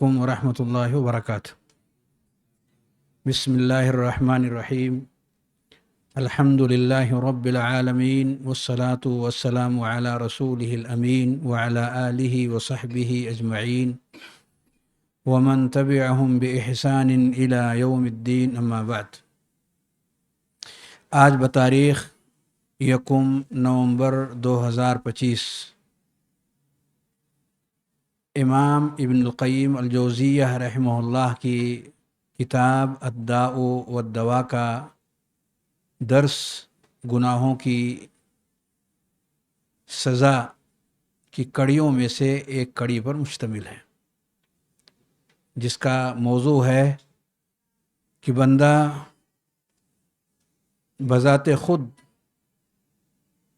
علیکم ورحمۃ اللہ وبرکاتہ۔ بسم اللہ الرحمن الرحیم۔ الحمد للہ رب العالمین والصلاة والسلام علی رسولہ الامین وعلی آلہ وصحبہ اجمعین ومن تبعہم بإحسان الی یوم الدین، اما بعد۔ آج بتاریخ 1 نومبر 2025 امام ابن القیم الجوزیہ رحمہ اللہ کی کتاب الداء والدواء کا درس گناہوں کی سزا کی کڑیوں میں سے ایک کڑی پر مشتمل ہے، جس کا موضوع ہے کہ بندہ بذات خود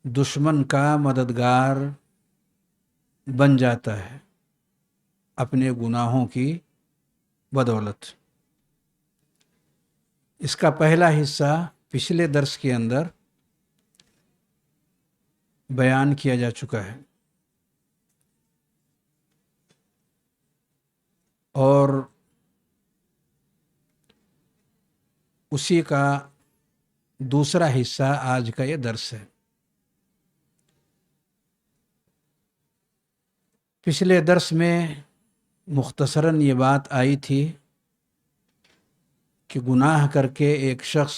دشمن کا مددگار بن جاتا ہے اپنے گناہوں کی بدولت۔ اس کا پہلا حصہ پچھلے درس کے اندر بیان کیا جا چکا ہے، اور اسی کا دوسرا حصہ آج کا یہ درس ہے۔ پچھلے درس میں مختصراً یہ بات آئی تھی کہ گناہ کر کے ایک شخص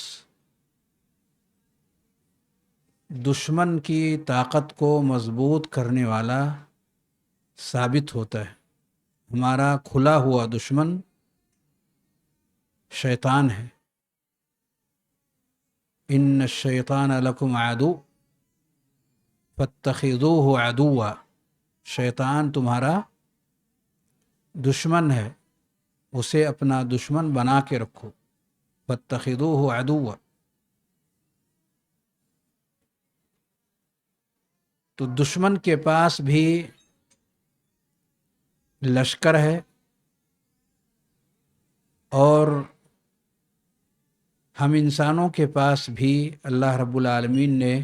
دشمن کی طاقت کو مضبوط کرنے والا ثابت ہوتا ہے۔ ہمارا کھلا ہوا دشمن شیطان ہے۔ ان الشیطان لکم عدو فاتخذوہ عدوا، شیطان تمہارا دشمن ہے، اسے اپنا دشمن بنا کے رکھو۔ فاتخذوہ عدوا، تو دشمن کے پاس بھی لشکر ہے، اور ہم انسانوں کے پاس بھی اللہ رب العالمین نے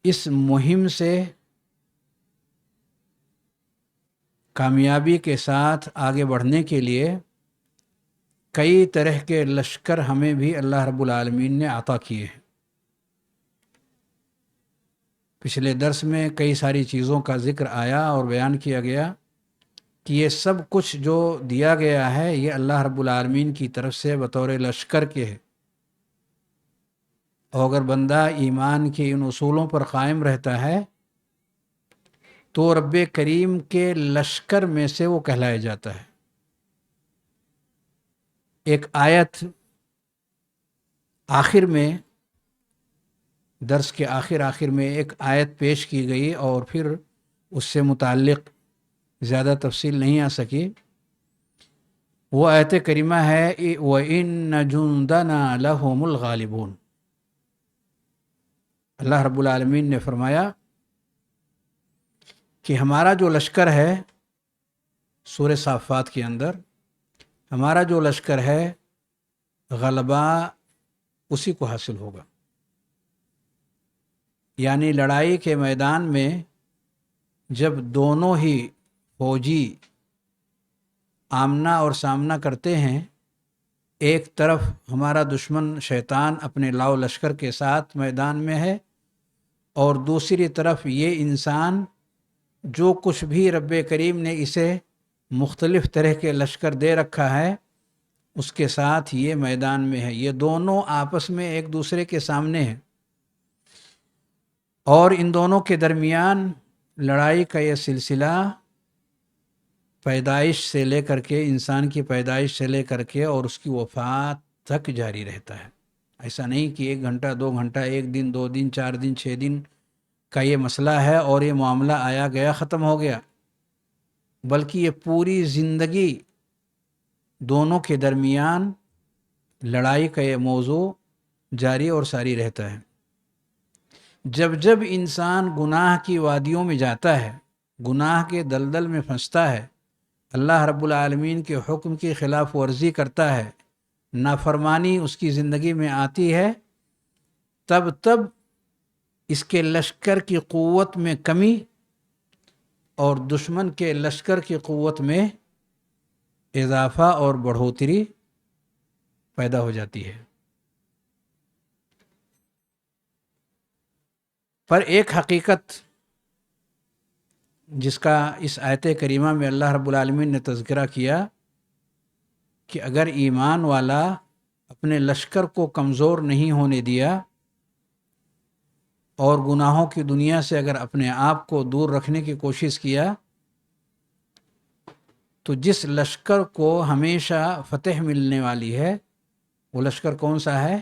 اس مہم سے کامیابی کے ساتھ آگے بڑھنے کے لیے کئی طرح کے لشکر ہمیں بھی اللہ رب العالمین نے عطا کیے ہیں۔ پچھلے درس میں کئی ساری چیزوں کا ذکر آیا اور بیان کیا گیا کہ یہ سب کچھ جو دیا گیا ہے یہ اللہ رب العالمین کی طرف سے بطور لشکر کے ہے، اور اگر بندہ ایمان کے ان اصولوں پر قائم رہتا ہے تو رب کریم کے لشکر میں سے وہ کہلایا جاتا ہے۔ ایک آیت آخر میں، درس کے آخر میں ایک آیت پیش کی گئی، اور پھر اس سے متعلق زیادہ تفصیل نہیں آ سکی۔ وہ آیت کریمہ ہے وَإِنَّ جُنْدَنَا لَهُمُ الْغَالِبُونَ۔ اللہ رب العالمین نے فرمایا کہ ہمارا جو لشکر ہے، سورہ صافات کے اندر ہمارا جو لشکر ہے غلبہ اسی کو حاصل ہوگا۔ یعنی لڑائی کے میدان میں جب دونوں ہی فوجی آمنا اور سامنا کرتے ہیں، ایک طرف ہمارا دشمن شیطان اپنے لاؤ لشکر کے ساتھ میدان میں ہے، اور دوسری طرف یہ انسان جو کچھ بھی رب کریم نے اسے مختلف طرح کے لشکر دے رکھا ہے اس کے ساتھ یہ میدان میں ہے۔ یہ دونوں آپس میں ایک دوسرے کے سامنے ہیں، اور ان دونوں کے درمیان لڑائی کا یہ سلسلہ پیدائش سے لے کر کے، انسان کی پیدائش سے لے کر کے اور اس کی وفات تک جاری رہتا ہے۔ ایسا نہیں کہ 1 گھنٹہ 2 گھنٹہ، 1 دن 2 دن 4 دن 6 دن کا یہ مسئلہ ہے اور یہ معاملہ آیا گیا ختم ہو گیا، بلکہ یہ پوری زندگی دونوں کے درمیان لڑائی کا یہ موضوع جاری اور ساری رہتا ہے۔ جب جب انسان گناہ کی وادیوں میں جاتا ہے، گناہ کے دلدل میں پھنستا ہے، اللہ رب العالمین کے حکم کی خلاف ورزی کرتا ہے، نافرمانی اس کی زندگی میں آتی ہے، تب اس کے لشکر کی قوت میں کمی اور دشمن کے لشکر کی قوت میں اضافہ اور بڑھوتری پیدا ہو جاتی ہے۔ پر ایک حقیقت جس کا اس آیت کریمہ میں اللہ رب العالمین نے تذکرہ کیا کہ اگر ایمان والا اپنے لشکر کو کمزور نہیں ہونے دیا اور گناہوں کی دنیا سے اگر اپنے آپ کو دور رکھنے کی کوشش کیا تو جس لشکر کو ہمیشہ فتح ملنے والی ہے وہ لشکر کون سا ہے؟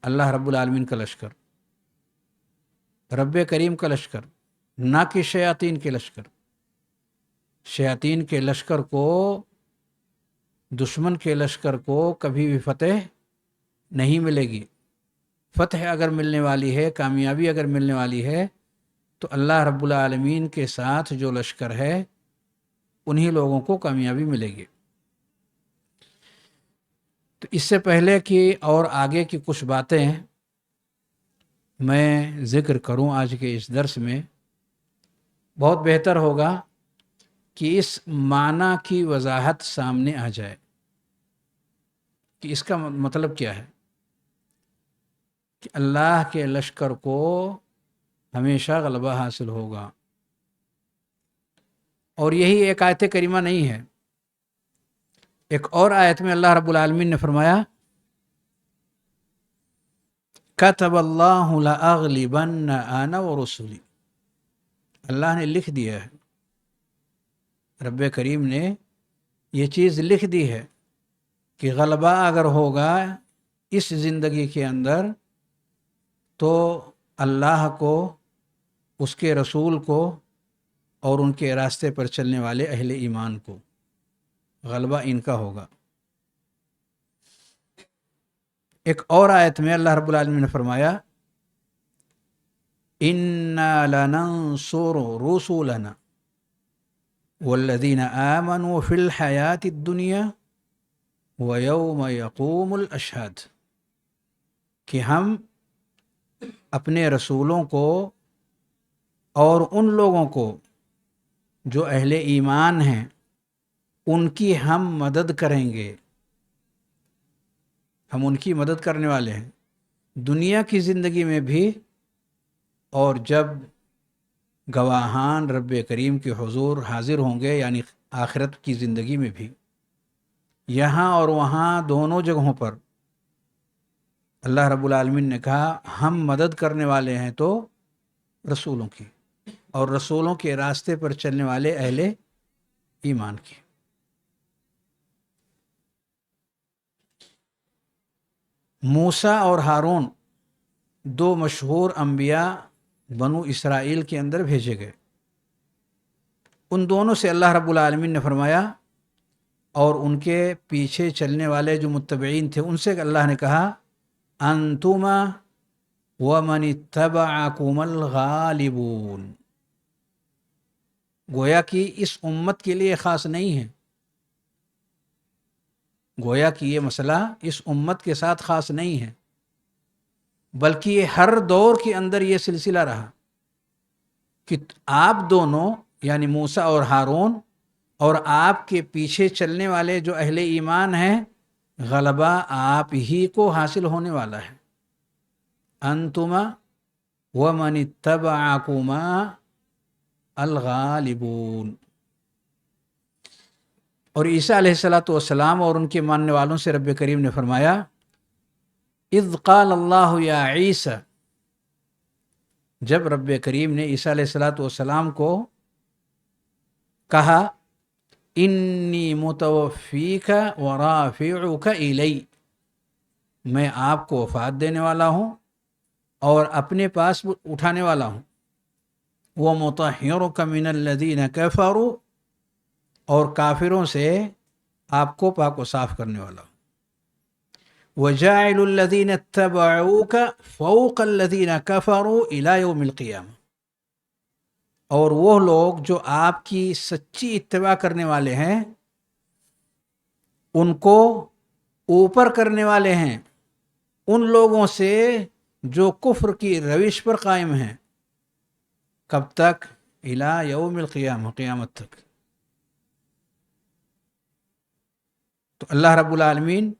اللہ رب العالمین کا لشکر، رب کریم کا لشکر، نہ کہ شیاطین کے لشکر۔ شیاطین کے لشکر کو، دشمن کے لشکر کو کبھی بھی فتح نہیں ملے گی۔ فتح اگر ملنے والی ہے، کامیابی اگر ملنے والی ہے تو اللہ رب العالمین کے ساتھ جو لشکر ہے انہی لوگوں کو کامیابی ملے گی۔ تو اس سے پہلے کہ اور آگے کی کچھ باتیں میں ذکر کروں آج کے اس درس میں، بہت بہتر ہوگا کہ اس معنی کی وضاحت سامنے آ جائے کہ اس کا مطلب کیا ہے کہ اللہ کے لشکر کو ہمیشہ غلبہ حاصل ہوگا۔ اور یہی ایک آیت کریمہ نہیں ہے، ایک اور آیت میں اللہ رب العالمین نے فرمایا کتب اللہ لأغلبن انا ورسلی، اللہ نے لکھ دیا ہے، رب کریم نے یہ چیز لکھ دی ہے کہ غلبہ اگر ہوگا اس زندگی کے اندر تو اللہ کو، اس کے رسول کو اور ان کے راستے پر چلنے والے اہل ایمان کو غلبہ ان کا ہوگا۔ ایک اور آیت میں اللہ رب العالمین نے فرمایا اِنَّا لَنَنصُرُ رُسُلَنَا وَالَّذِينَ آمَنُوا فِي الْحَيَاةِ الدُّنْيَا وَيَوْمَ يَقُومُ الْأَشْهَادُ، کہ ہم اپنے رسولوں کو اور ان لوگوں کو جو اہل ایمان ہیں ان کی ہم مدد کریں گے، ہم ان کی مدد کرنے والے ہیں دنیا کی زندگی میں بھی، اور جب گواہان رب کریم کے حضور حاضر ہوں گے یعنی آخرت کی زندگی میں بھی، یہاں اور وہاں دونوں جگہوں پر اللہ رب العالمین نے کہا ہم مدد کرنے والے ہیں تو رسولوں کی اور رسولوں کے راستے پر چلنے والے اہل ایمان کی۔ موسیٰ اور ہارون دو مشہور انبیاء بنو اسرائیل کے اندر بھیجے گئے، ان دونوں سے اللہ رب العالمین نے فرمایا، اور ان کے پیچھے چلنے والے جو متبعین تھے ان سے اللہ نے کہا انتما ومن اتبعکم الغالبون، گویا کہ اس امت کے لیے خاص نہیں ہے، گویا کہ یہ مسئلہ اس امت کے ساتھ خاص نہیں ہے، بلکہ یہ ہر دور کے اندر یہ سلسلہ رہا کہ آپ دونوں یعنی موسیٰ اور ہارون اور آپ کے پیچھے چلنے والے جو اہل ایمان ہیں، غلبہ آپ ہی کو حاصل ہونے والا ہے۔ انتما ومن اتبعکما الغالبون۔ اور عیسیٰ علیہ السلام اور ان کے ماننے والوں سے رب کریم نے فرمایا اذ قال اللہ یا عیسیٰ، جب رب کریم نے عیسیٰ علیہ السلام کو کہا انی متوفیک ورافعک الی، میں آپ کو وفات دینے والا ہوں اور اپنے پاس اٹھانے والا ہوں، ومطہرک من الذین کفروا، اور کافروں سے آپ کو پاک و صاف کرنے والا ہوں، وجاعل الذین اتبعوک فوق الذین کفروا الی یوم القیامہ، اور وہ لوگ جو آپ کی سچی اتباع کرنے والے ہیں ان کو اوپر کرنے والے ہیں ان لوگوں سے جو کفر کی روش پر قائم ہیں، کب تک؟ الی یوم القیامہ، قیامت تک۔ تو اللہ رب العالمین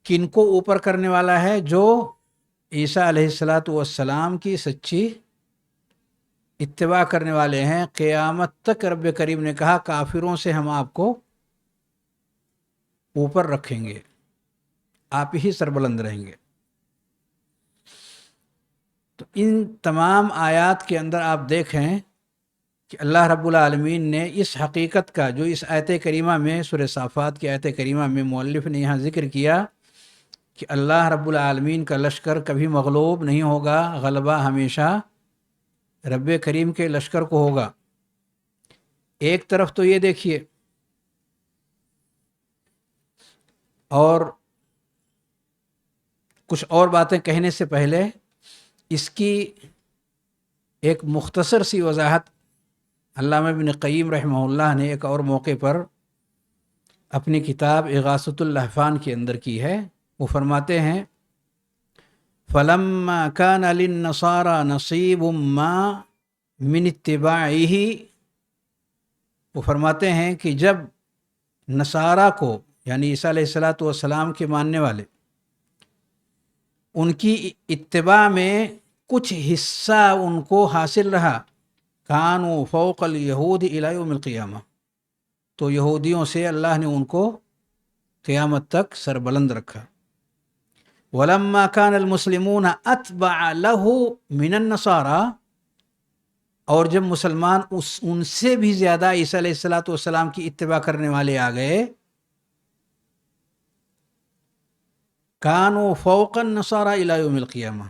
کن کو اوپر کرنے والا ہے؟ جو عیسیٰ علیہ الصلاۃ والسلام کی سچی اتباع کرنے والے ہیں۔ قیامت تک رب کریم نے کہا کافروں سے ہم آپ کو اوپر رکھیں گے، آپ ہی سربلند رہیں گے۔ تو ان تمام آیات کے اندر آپ دیکھیں کہ اللہ رب العالمین نے اس حقیقت کا جو اس آیت کریمہ میں، سورہ صافات کی آیت کریمہ میں مؤلف نے یہاں ذکر کیا کہ اللہ رب العالمین کا لشکر کبھی مغلوب نہیں ہوگا، غلبہ ہمیشہ رب کریم کے لشکر کو ہوگا۔ ایک طرف تو یہ دیکھیے، اور کچھ اور باتیں کہنے سے پہلے اس کی ایک مختصر سی وضاحت علامہ ابن قیم رحمہ اللہ نے ایک اور موقع پر اپنی کتاب اغاثۃ اللہفان کے اندر کی ہے۔ وہ فرماتے ہیں فَلَمَّا كَانَ لِلنَّصَارَى نَصِيبٌ مَّا مِنِ اتِّبَاعِهِ، وہ فرماتے ہیں کہ جب نصارہ کو، یعنی عیسیٰ علیہ الصلاۃ والسلام کے ماننے والے، ان کی اتباع میں کچھ حصہ ان کو حاصل رہا، کانوا فوق الیہود الی یوم القیامہ، تو یہودیوں سے اللہ نے ان کو قیامت تک سربلند رکھا۔ ولما كان المسلمون اتبع له من النصارى، اور جب مسلمان ان سے بھی زیادہ عیسیٰ علیہ الصلاۃ والسلام کی اتباع کرنے والے آ گئے، كانوا فوق النصارى الى يوم القیامہ،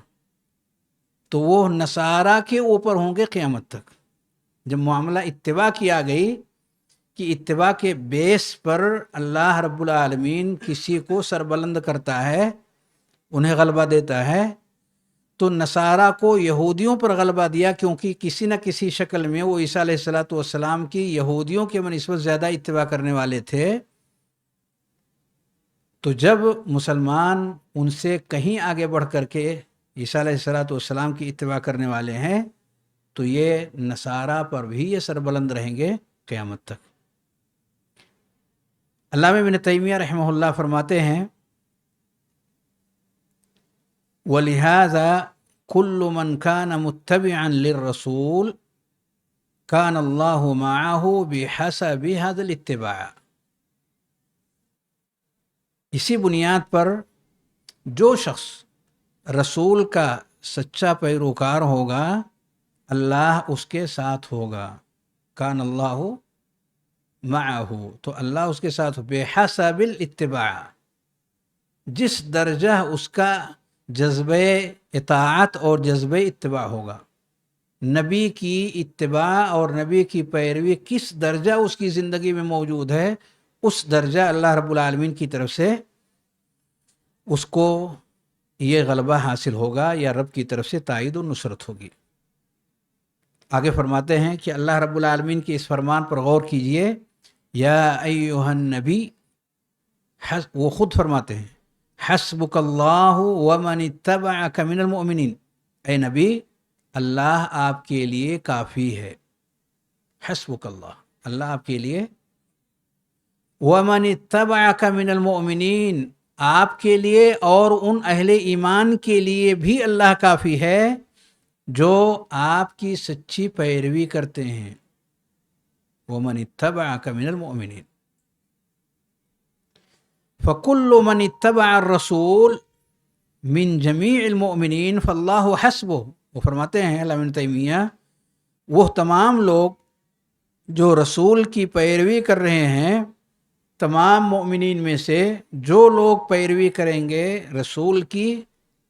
تو وہ نصارہ کے اوپر ہوں گے قیامت تک۔ جب معاملہ اتباع کی آ گئی کہ اتباع کے بیس پر اللہ رب العالمین کسی کو سربلند کرتا ہے، انہیں غلبہ دیتا ہے، تو نصارہ کو یہودیوں پر غلبہ دیا، کیونکہ کسی نہ کسی شکل میں وہ عیسیٰ علیہ الصلاۃ والسلام کی یہودیوں کے بنسبت زیادہ اتباع کرنے والے تھے۔ تو جب مسلمان ان سے کہیں آگے بڑھ کر کے عیسیٰ علیہ الصلاۃ والسلام کی اتباع کرنے والے ہیں، تو یہ نصارہ پر بھی یہ سربلند رہیں گے قیامت تک۔ علامہ ابن تیمیہ رحمہ اللہ فرماتے ہیں وَلِهَذَا كُلُّ مَنْ كَانَ مُتَّبِعًا لِلرَّسُولِ كَانَ اللَّهُ مَعَهُ بِحَسَبِ هَذَا الاتِّبَاعِ، اسی بنیاد پر جو شخص رسول کا سچا پیروکار ہوگا، اللہ اس کے ساتھ ہوگا۔ کان اللہ معہ، تو اللہ اس کے ساتھ بحسب الاتباع، جس درجہ اس کا جذبہ اطاعت اور جذبہ اتباع ہوگا، نبی کی اتباع اور نبی کی پیروی کس درجہ اس کی زندگی میں موجود ہے، اس درجہ اللہ رب العالمین کی طرف سے اس کو یہ غلبہ حاصل ہوگا، یا رب کی طرف سے تائید و نصرت ہوگی۔ آگے فرماتے ہیں کہ اللہ رب العالمین کے اس فرمان پر غور کیجئے، یا ایہا النبی، وہ خود فرماتے ہیں حسبک اللہ ومن اتبعک من المؤمنین، اے نبی اللہ آپ کے لیے کافی ہے۔ حسبک اللہ، اللہ آپ کے لیے، ومن اتبعک من المؤمنین، آپ کے لیے اور ان اہل ایمان کے لیے بھی اللہ کافی ہے جو آپ کی سچی پیروی کرتے ہیں۔ ومن اتبعک من المؤمنین، فَكُلُّ مَنِ اتَّبَعَ الرَّسُولِ مِن جَمِيعِ الْمُؤْمِنِينَ فَاللَّهُ حَسْبُهُ، وہ فرماتے ہیں علامہ ابن تیمیہ، وہ تمام لوگ جو رسول کی پیروی کر رہے ہیں، تمام مومنین میں سے جو لوگ پیروی کریں گے، رسول کی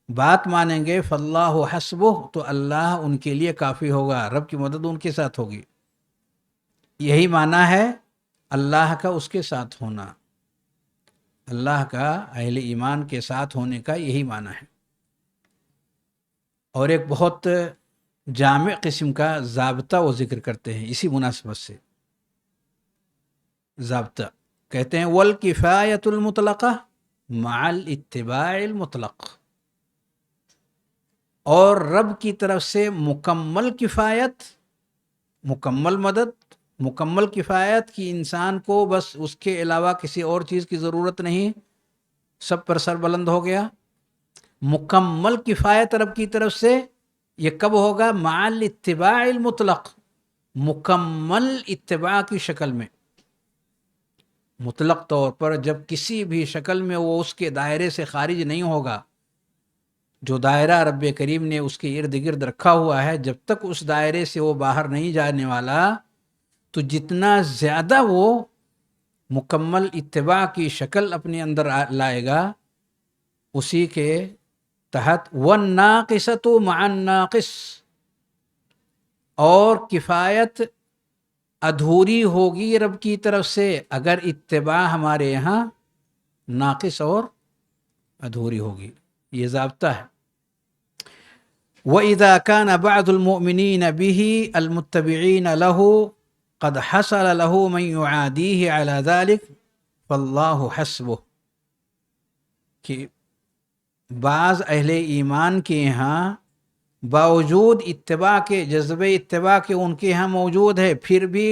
بات مانیں گے، فَاللَّهُ حَسْبُهُ، تو اللہ ان کے لیے کافی ہوگا، رب کی مدد ان کے ساتھ ہوگی۔ یہی معنی ہے اللہ کا اس کے ساتھ ہونا، اللہ کا اہل ایمان کے ساتھ ہونے کا یہی معنی ہے۔ اور ایک بہت جامع قسم کا ضابطہ وہ ذکر کرتے ہیں اسی مناسبت سے، ضابطہ کہتے ہیں والکفایۃ المطلقہ مع الاتباع المطلق، اور رب کی طرف سے مکمل کفایت مکمل مدد، مکمل کفایت کہ انسان کو بس اس کے علاوہ کسی اور چیز کی ضرورت نہیں، سب پر سر بلند ہو گیا۔ مکمل کفایت رب کی طرف سے یہ کب ہوگا؟ مع الاتباع المطلق، مکمل اتباع کی شکل میں، مطلق طور پر جب کسی بھی شکل میں وہ اس کے دائرے سے خارج نہیں ہوگا، جو دائرہ رب کریم نے اس کے ارد گرد رکھا ہوا ہے، جب تک اس دائرے سے وہ باہر نہیں جانے والا، تو جتنا زیادہ وہ مکمل اتباع کی شکل اپنے اندر لائے گا، اسی کے تحت والناقصۃ مع الناقص، اور کفایت ادھوری ہوگی رب کی طرف سے اگر اتباع ہمارے یہاں ناقص اور ادھوری ہوگی۔ یہ ضابطہ ہے۔ وَإِذَا كَانَ بَعْضُ الْمُؤْمِنِينَ بِهِ الْمُتَّبِعِينَ لَهُ قَدْ حَصَلَ لَهُ مَنْ يُعَادِيهِ عَلَى ذَلِكَ فَاللَّهُ حَسْبُهُ، کہ بعض اہل ایمان کے یہاں باوجود اتباع کے، جذبہ اتباع کے ان کے یہاں موجود ہے، پھر بھی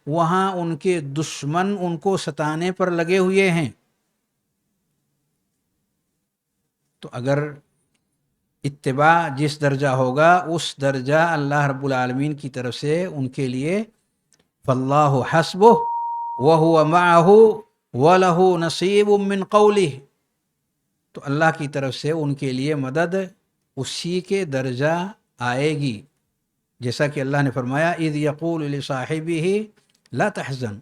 وہاں ان کے دشمن ان کو ستانے پر لگے ہوئے ہیں، تو اگر اتباع جس درجہ ہوگا اس درجہ اللہ رب العالمین کی طرف سے ان کے لیے فاللہ حسبہ وہو معہ ولہ نصیب من قولہ، تو اللہ کی طرف سے ان کے لیے مدد اسی کے درجہ آئے گی، جیسا کہ اللہ نے فرمایا اذ یقول لصاحبہ لا تحزن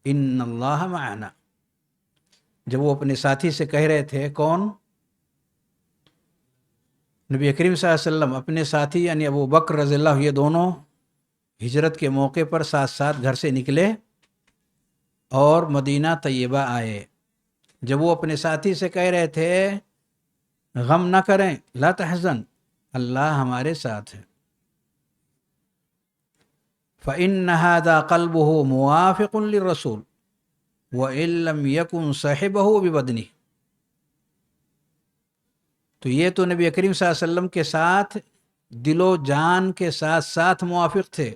ان اللہ معنا، جب وہ اپنے ساتھی سے کہہ رہے تھے، کون؟ نبی کریم صلی اللہ علیہ وسلم، اپنے ساتھی یعنی ابو بکر رضی اللہ، یہ دونوں ہجرت کے موقع پر ساتھ ساتھ گھر سے نکلے اور مدینہ طیبہ آئے۔ جب وہ اپنے ساتھی سے کہہ رہے تھے غم نہ کریں، لا تحزن، اللہ ہمارے ساتھ ہے، فإن هذا قلبه موافق للرسول وإن لم يكن صاحبه ببدنه، تو یہ تو نبی کریم صلی اللہ علیہ وسلم کے ساتھ دل و جان کے ساتھ ساتھ موافق تھے،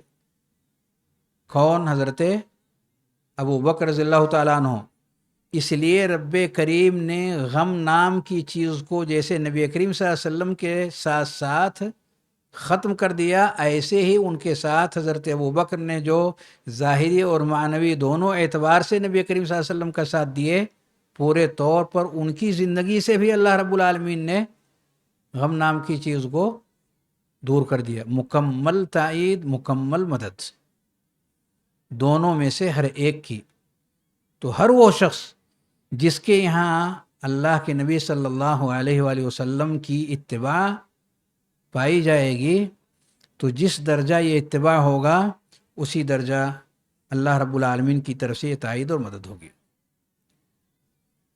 کون؟ حضرت ابو بکر رضی اللہ تعالیٰ عنہ۔ اس لیے رب کریم نے غم نام کی چیز کو جیسے نبی کریم صلی اللہ علیہ وسلم کے ساتھ ساتھ ختم کر دیا، ایسے ہی ان کے ساتھ حضرت ابو بکر نے جو ظاہری اور معنوی دونوں اعتبار سے نبی کریم صلی اللہ علیہ وسلم کا ساتھ دیے، پورے طور پر ان کی زندگی سے بھی اللہ رب العالمین نے غم نام کی چیز کو دور کر دیا۔ مکمل تائید، مکمل مدد دونوں میں سے ہر ایک کی۔ تو ہر وہ شخص جس کے یہاں اللہ کے نبی صلی اللہ علیہ وآلہ وسلم کی اتباع پائی جائے گی، تو جس درجہ یہ اتباع ہوگا اسی درجہ اللہ رب العالمین کی طرف سے یہ تائید اور مدد ہوگی۔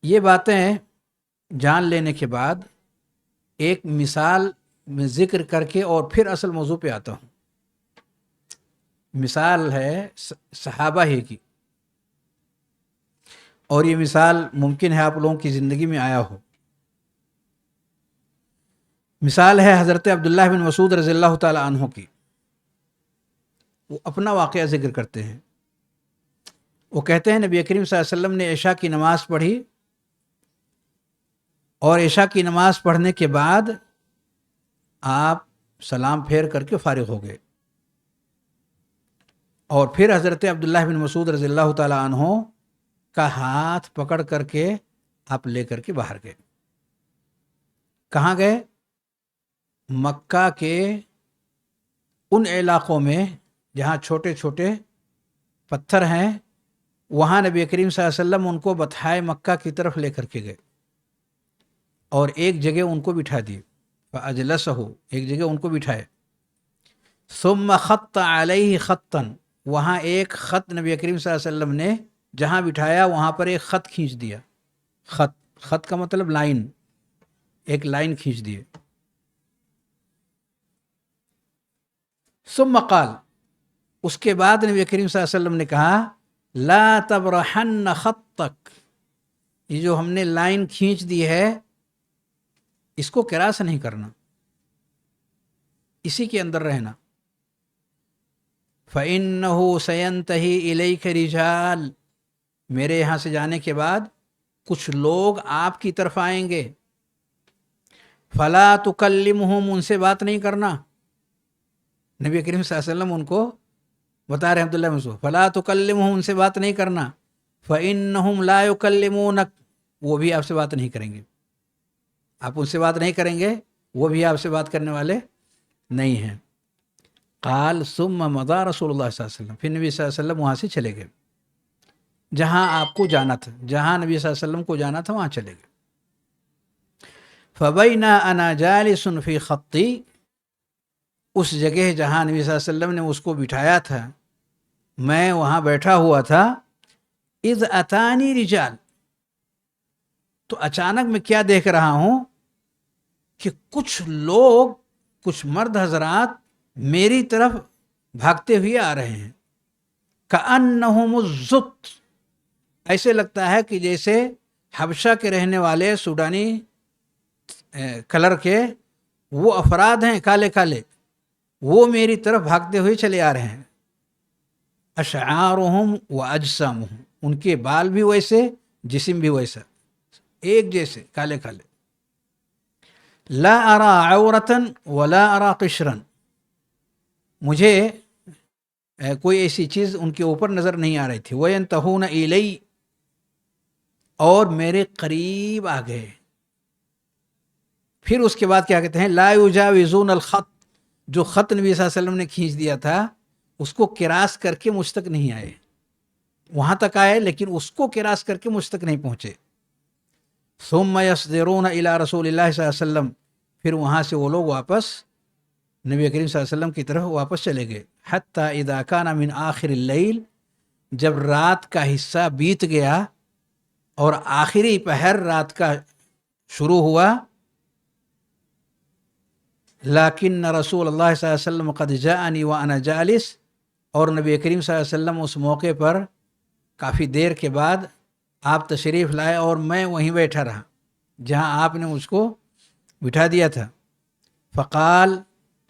یہ باتیں جان لینے کے بعد ایک مثال میں ذکر کر کے اور پھر اصل موضوع پہ آتا ہوں۔ مثال ہے صحابہ ہی کی، اور یہ مثال ممکن ہے آپ لوگوں کی زندگی میں آیا ہو۔ مثال ہے حضرت عبداللہ بن مسعود رضی اللہ تعالی عنہ کی۔ وہ اپنا واقعہ ذکر کرتے ہیں۔ وہ کہتے ہیں نبی کریم صلی اللہ علیہ وسلم نے عشاء کی نماز پڑھی، اور عشاء کی نماز پڑھنے کے بعد آپ سلام پھیر کر کے فارغ ہو گئے، اور پھر حضرت عبداللہ بن مسعود رضی اللہ تعالی عنہ کا ہاتھ پکڑ کر کے آپ لے کر کے باہر گئے۔ کہاں گئے؟ مکہ کے ان علاقوں میں جہاں چھوٹے چھوٹے پتھر ہیں، وہاں نبی کریم صلی اللہ علیہ وسلم ان کو بطحائے مکہ کی طرف لے کر کے گئے، اور ایک جگہ ان کو بٹھا دیے، فاجلسہ، ایک جگہ ان کو بٹھائے، ثم خط علیہ خطا، وہاں ایک خط نبی کریم صلی اللہ علیہ وسلم نے جہاں بٹھایا وہاں پر ایک خط کھینچ دیا۔ خط کا مطلب لائن، ایک لائن کھینچ دیے۔ ثم قال، اس کے بعد نبی کریم صلی اللہ علیہ وسلم نے کہا لا تبرحن خطک، یہ جو ہم نے لائن کھینچ دی ہے اس کو کراس نہیں کرنا، اسی کے اندر رہنا۔ فَإِنَّهُ سَيَنْتَهِي إِلَيْكَ رِجَالٌ، میرے یہاں سے جانے کے بعد کچھ لوگ آپ کی طرف آئیں گے، فَلَا تُكَلِّمْهُمْ، ان سے بات نہیں کرنا. نبی کریم صلی اللہ علیہ وسلم ان کو بتا رہے ہیں عبداللہ بن مسعود، فَلَا تُكَلِّمْهُمْ، ان سے بات نہیں کرنا، فَإِنَّهُمْ لَا يُكَلِّمُونَكَ، وہ بھی آپ سے بات نہیں کریں گے. آپ ان سے بات نہیں کریں گے، وہ بھی آپ سے بات کرنے والے نہیں ہیں. قال ثم مضى رسول اللہ صلی اللہ علیہ وسلم، پھر نبی صلی اللہ علیہ وسلم وہاں سے چلے گئے جہاں آپ کو جانا تھا، جہاں نبی صلی اللہ علیہ وسلم کو جانا تھا وہاں چلے گئے. فبینا انا جالس فی خطی، اس جگہ جہاں نبی صلی اللہ علیہ وسلم نے اس کو بٹھایا تھا میں وہاں بیٹھا ہوا تھا. اذ اتانی رجال، تو اچانک میں کیا دیکھ رہا ہوں کہ کچھ لوگ، کچھ مرد حضرات میری طرف بھاگتے ہوئے آ رہے ہیں. کأنہم الزت، ایسے لگتا ہے کہ جیسے حبشہ کے رہنے والے سوڈانی کلر کے وہ افراد ہیں، کالے کالے، وہ میری طرف بھاگتے ہوئے چلے آ رہے ہیں. اشعارہم و اجسامہم، ان کے بال بھی ویسے، جسم بھی ویسا، ایک جیسے کالے کالے. لا ارا عورتا ولا ارا قشرا، مجھے کوئی ایسی چیز ان کے اوپر نظر نہیں آ رہی تھی. وینتہون الی، اور میرے قریب آ گئے. پھر اس کے بعد کیا کہتے ہیں، لا یجاوزون الخط، جو خط نبی صلی اللہ علیہ وسلم نے کھینچ دیا تھا اس کو کراس کر کے مجھ تک نہیں آئے. وہاں تک آئے لیکن اس کو کراس کر کے مجھ تک نہیں پہنچے. ثم یصدرون الی رسول اللہ صلی اللہ علیہ وسلم، پھر وہاں سے وہ لوگ واپس نبی کریم صلی اللہ علیہ وسلم کی طرف واپس چلے گئے. حتی اذا کان من آخر اللیل، جب رات کا حصہ بیت گیا اور آخری پہر رات کا شروع ہوا. لیکن رسول اللہ صلی اللہ علیہ وسلم قد جاءنی وانا جالس، اور نبی کریم صلی اللہ علیہ وسلم اس موقع پر کافی دیر کے بعد آپ تشریف لائے اور میں وہیں بیٹھا رہا جہاں آپ نے مجھ کو بٹھا دیا تھا. فقال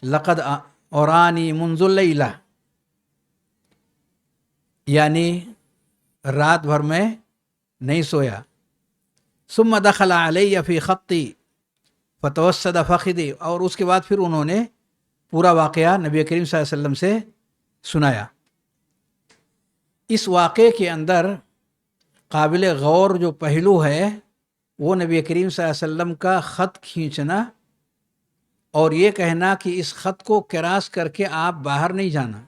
لقد اورانی منذ اللیلہ، یعنی رات بھر میں نہیں سویا. ثم دخل علی فی خطی فتوسد فخذی، اور اس کے بعد پھر انہوں نے پورا واقعہ نبی کریم صلی اللہ علیہ وسلم سے سنایا. اس واقعے کے اندر قابل غور جو پہلو ہے وہ نبی کریم صلی اللہ علیہ وسلم کا خط کھینچنا اور یہ کہنا کہ اس خط کو کراس کر کے آپ باہر نہیں جانا،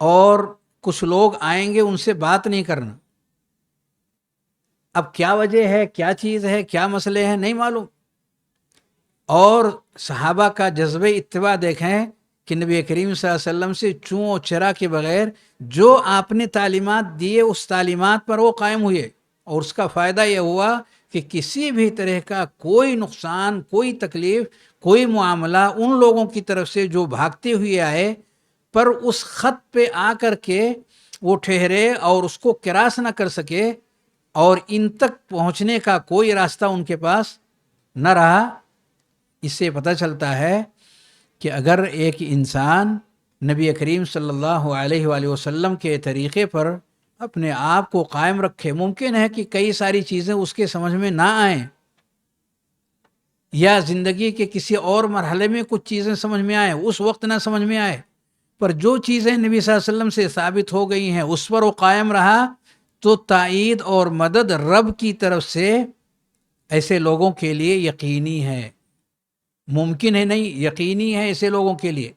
اور کچھ لوگ آئیں گے ان سے بات نہیں کرنا. اب کیا وجہ ہے، کیا چیز ہے، کیا مسئلے ہیں، نہیں معلوم. اور صحابہ کا جذبہ اتباع دیکھیں کہ نبی کریم صلی اللہ علیہ وسلم سے چوں و چرا کے بغیر جو آپ نے تعلیمات دیے اس تعلیمات پر وہ قائم ہوئے، اور اس کا فائدہ یہ ہوا کہ کسی بھی طرح کا کوئی نقصان، کوئی تکلیف، کوئی معاملہ ان لوگوں کی طرف سے جو بھاگتے ہوئے آئے پر اس خط پہ آ کر کے وہ ٹھہرے اور اس کو کراس نہ کر سکے، اور ان تک پہنچنے کا کوئی راستہ ان کے پاس نہ رہا. اس سے پتہ چلتا ہے کہ اگر ایک انسان نبی کریم صلی اللہ علیہ وآلہ وسلم کے طریقے پر اپنے آپ کو قائم رکھے، ممکن ہے کہ کئی ساری چیزیں اس کے سمجھ میں نہ آئیں، یا زندگی کے کسی اور مرحلے میں کچھ چیزیں سمجھ میں آئیں، اس وقت نہ سمجھ میں آئے، پر جو چیزیں نبی صلی اللہ علیہ وسلم سے ثابت ہو گئی ہیں اس پر وہ قائم رہا تو تائید اور مدد رب کی طرف سے ایسے لوگوں کے لیے یقینی ہے. ممکن ہے نہیں، یقینی ہے ایسے لوگوں کے لیے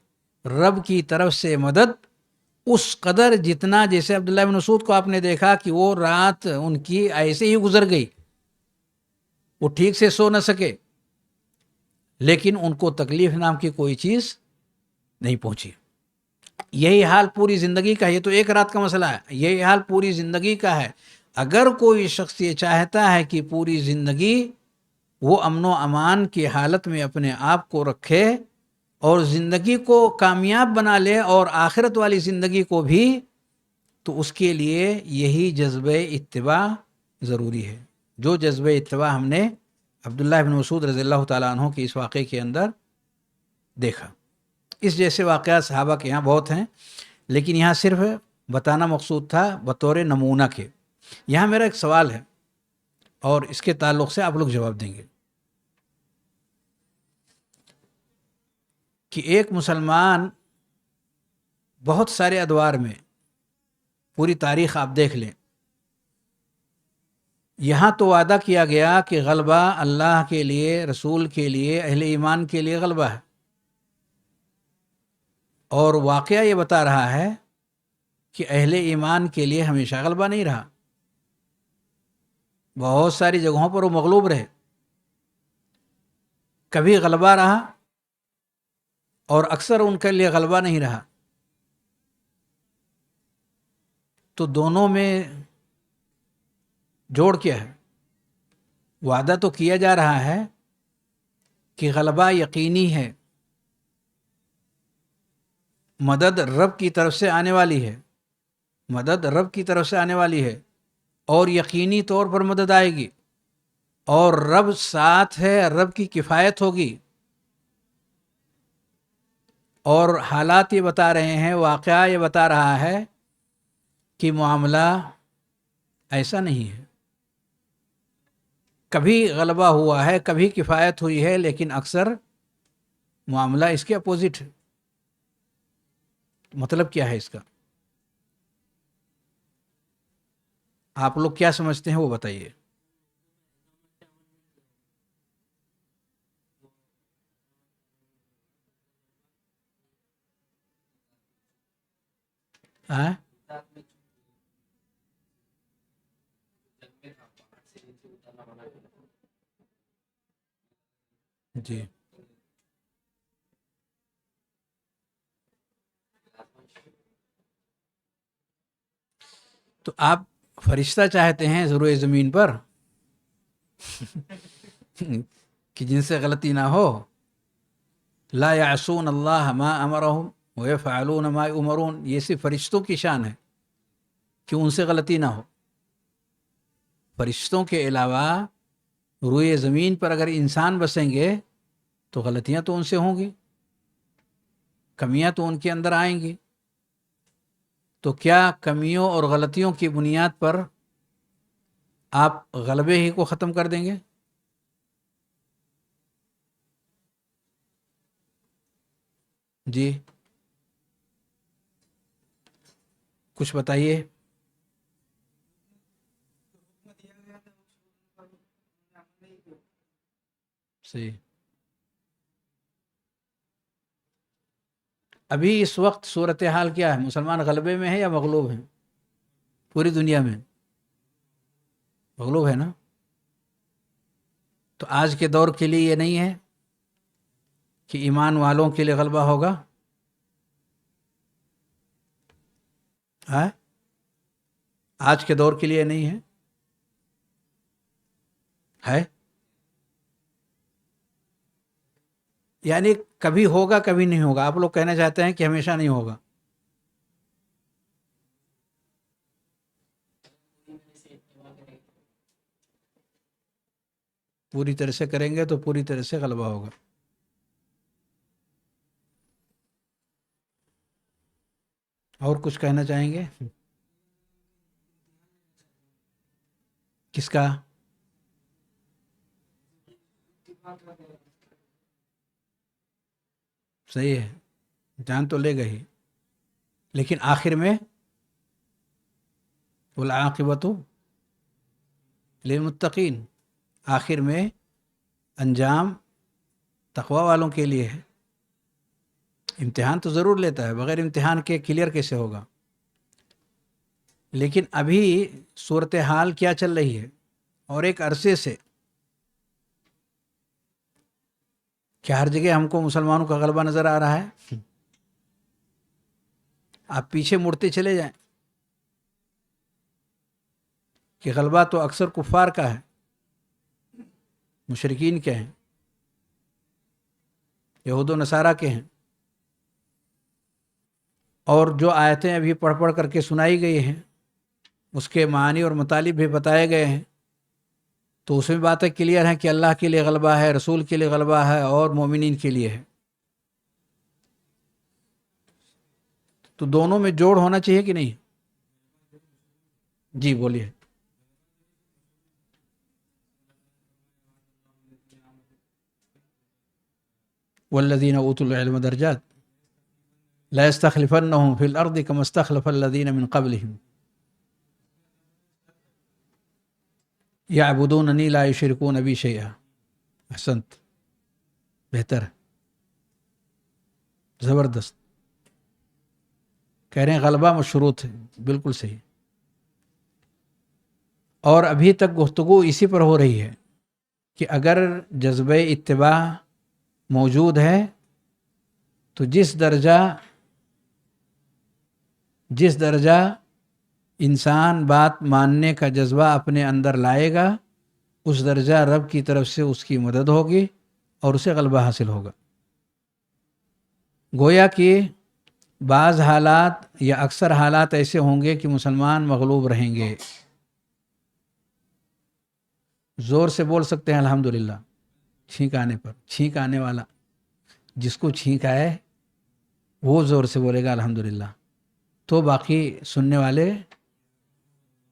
رب کی طرف سے مدد اس قدر جتنا، جیسے عبداللہ بن مسعود کو آپ نے دیکھا کہ وہ رات ان کی ایسے ہی گزر گئی، وہ ٹھیک سے سو نہ سکے، لیکن ان کو تکلیف نام کی کوئی چیز نہیں پہنچی. یہی حال پوری زندگی کا، یہ تو ایک رات کا مسئلہ ہے، یہی حال پوری زندگی کا ہے. اگر کوئی شخص یہ چاہتا ہے کہ پوری زندگی وہ امن و امان کی حالت میں اپنے آپ کو رکھے اور زندگی کو کامیاب بنا لے اور آخرت والی زندگی کو بھی، تو اس کے لیے یہی جذبہ اتباع ضروری ہے، جو جذبہ اتباع ہم نے عبداللہ بن مسعود رضی اللہ تعالیٰ عنہ کے اس واقعے کے اندر دیکھا. اس جیسے واقعات صحابہ کے یہاں بہت ہیں، لیکن یہاں صرف بتانا مقصود تھا بطور نمونہ کے۔ یہاں میرا ایک سوال ہے اور اس کے تعلق سے آپ لوگ جواب دیں گے کہ ایک مسلمان بہت سارے ادوار میں، پوری تاریخ آپ دیکھ لیں، یہاں تو وعدہ کیا گیا کہ غلبہ اللہ کے لیے، رسول کے لیے، اہل ایمان کے لیے غلبہ ہے، اور واقعہ یہ بتا رہا ہے کہ اہل ایمان کے لیے ہمیشہ غلبہ نہیں رہا، بہت ساری جگہوں پر وہ مغلوب رہے، کبھی غلبہ رہا اور اکثر ان کے لیے غلبہ نہیں رہا۔ تو دونوں میں جوڑ کیا ہے؟ وعدہ تو کیا جا رہا ہے کہ غلبہ یقینی ہے، مدد رب کی طرف سے آنے والی ہے، مدد رب کی طرف سے آنے والی ہے، اور یقینی طور پر مدد آئے گی، اور رب ساتھ ہے، رب کی کفایت ہوگی۔ اور حالات یہ بتا رہے ہیں، واقعہ یہ بتا رہا ہے کہ معاملہ ایسا نہیں ہے، کبھی غلبہ ہوا ہے، کبھی کفایت ہوئی ہے، لیکن اکثر معاملہ اس کے اپوزٹ ہے۔ مطلب کیا ہے اس کا؟ آپ لوگ کیا سمجھتے ہیں وہ بتائیے۔ ہاں جی، تو آپ فرشتہ چاہتے ہیں ضرور زمین پر کہ جن سے غلطی نہ ہو؟ لا یعصون اللہ ما امرہم ویفعلون ما یؤمرون، یہ صرف فرشتوں کی شان ہے کہ ان سے غلطی نہ ہو۔ فرشتوں کے علاوہ روئے زمین پر اگر انسان بسیں گے تو غلطیاں تو ان سے ہوں گی، کمیاں تو ان کے اندر آئیں گی۔ تو کیا کمیوں اور غلطیوں کی بنیاد پر آپ غلبے ہی کو ختم کر دیں گے؟ جی کچھ بتائیے۔ صحیح۔ ابھی اس وقت صورتحال کیا ہے؟ مسلمان غلبے میں ہے یا مغلوب ہیں؟ پوری دنیا میں مغلوب ہے نا؟ تو آج کے دور کے لیے یہ نہیں ہے کہ ایمان والوں کے لیے غلبہ ہوگا؟ ہاں؟ آج کے دور کے لیے نہیں ہے؟ ہے یعنی کبھی ہوگا کبھی نہیں ہوگا؟ آپ لوگ کہنا چاہتے ہیں کہ ہمیشہ نہیں ہوگا؟ پوری طرح سے کریں گے تو پوری طرح سے غلبہ ہوگا۔ اور کچھ کہنا چاہیں گے؟ کس کا؟ صحیح ہے، جان تو لے گئی، لیکن آخر میں والعاقبۃ للمتقین، آخر میں انجام تقوی والوں کے لیے ہے۔ امتحان تو ضرور لیتا ہے، بغیر امتحان کے کلیئر کیسے ہوگا؟ لیکن ابھی صورتحال کیا چل رہی ہے؟ اور ایک عرصے سے کیا ہر جگہ ہم کو مسلمانوں کا غلبہ نظر آ رہا ہے؟ آپ پیچھے مڑتے چلے جائیں کہ غلبہ تو اکثر کفار کا ہے، مشرکین کے ہیں، یہود و نصارہ کے ہیں، اور جو آیتیں ابھی پڑھ پڑھ کر کے سنائی گئی ہیں اس کے معنی اور مطالب بھی بتائے گئے ہیں، تو اس میں باتیں کلیئر ہیں کہ اللہ کے لیے غلبہ ہے، رسول کے لیے غلبہ ہے، اور مومنین کے لیے ہے۔ تو دونوں میں جوڑ ہونا چاہیے کہ نہیں؟ جی بولیے. والذین اوتوا العلم درجات لا يستخلفنهم في الارض كما استخلف الذين من قبلهم يعبدونني لا يشركون بي شيئا. احسنت، بہتر، زبردست. کہہ رہے ہیں غلبہ مشروط ہے، بالکل صحیح. اور ابھی تک گفتگو اسی پر ہو رہی ہے کہ اگر جذبہ اتباع موجود ہے تو جس درجہ انسان بات ماننے کا جذبہ اپنے اندر لائے گا، اس درجہ رب کی طرف سے اس کی مدد ہوگی اور اسے غلبہ حاصل ہوگا. گویا کہ بعض حالات یا اکثر حالات ایسے ہوں گے کہ مسلمان مغلوب رہیں گے. زور سے بول سکتے ہیں الحمدللہ. چھینک آنے پر، چھینک آنے والا جس کو چھینک آئے وہ زور سے بولے گا الحمدللہ، تو باقی سننے والے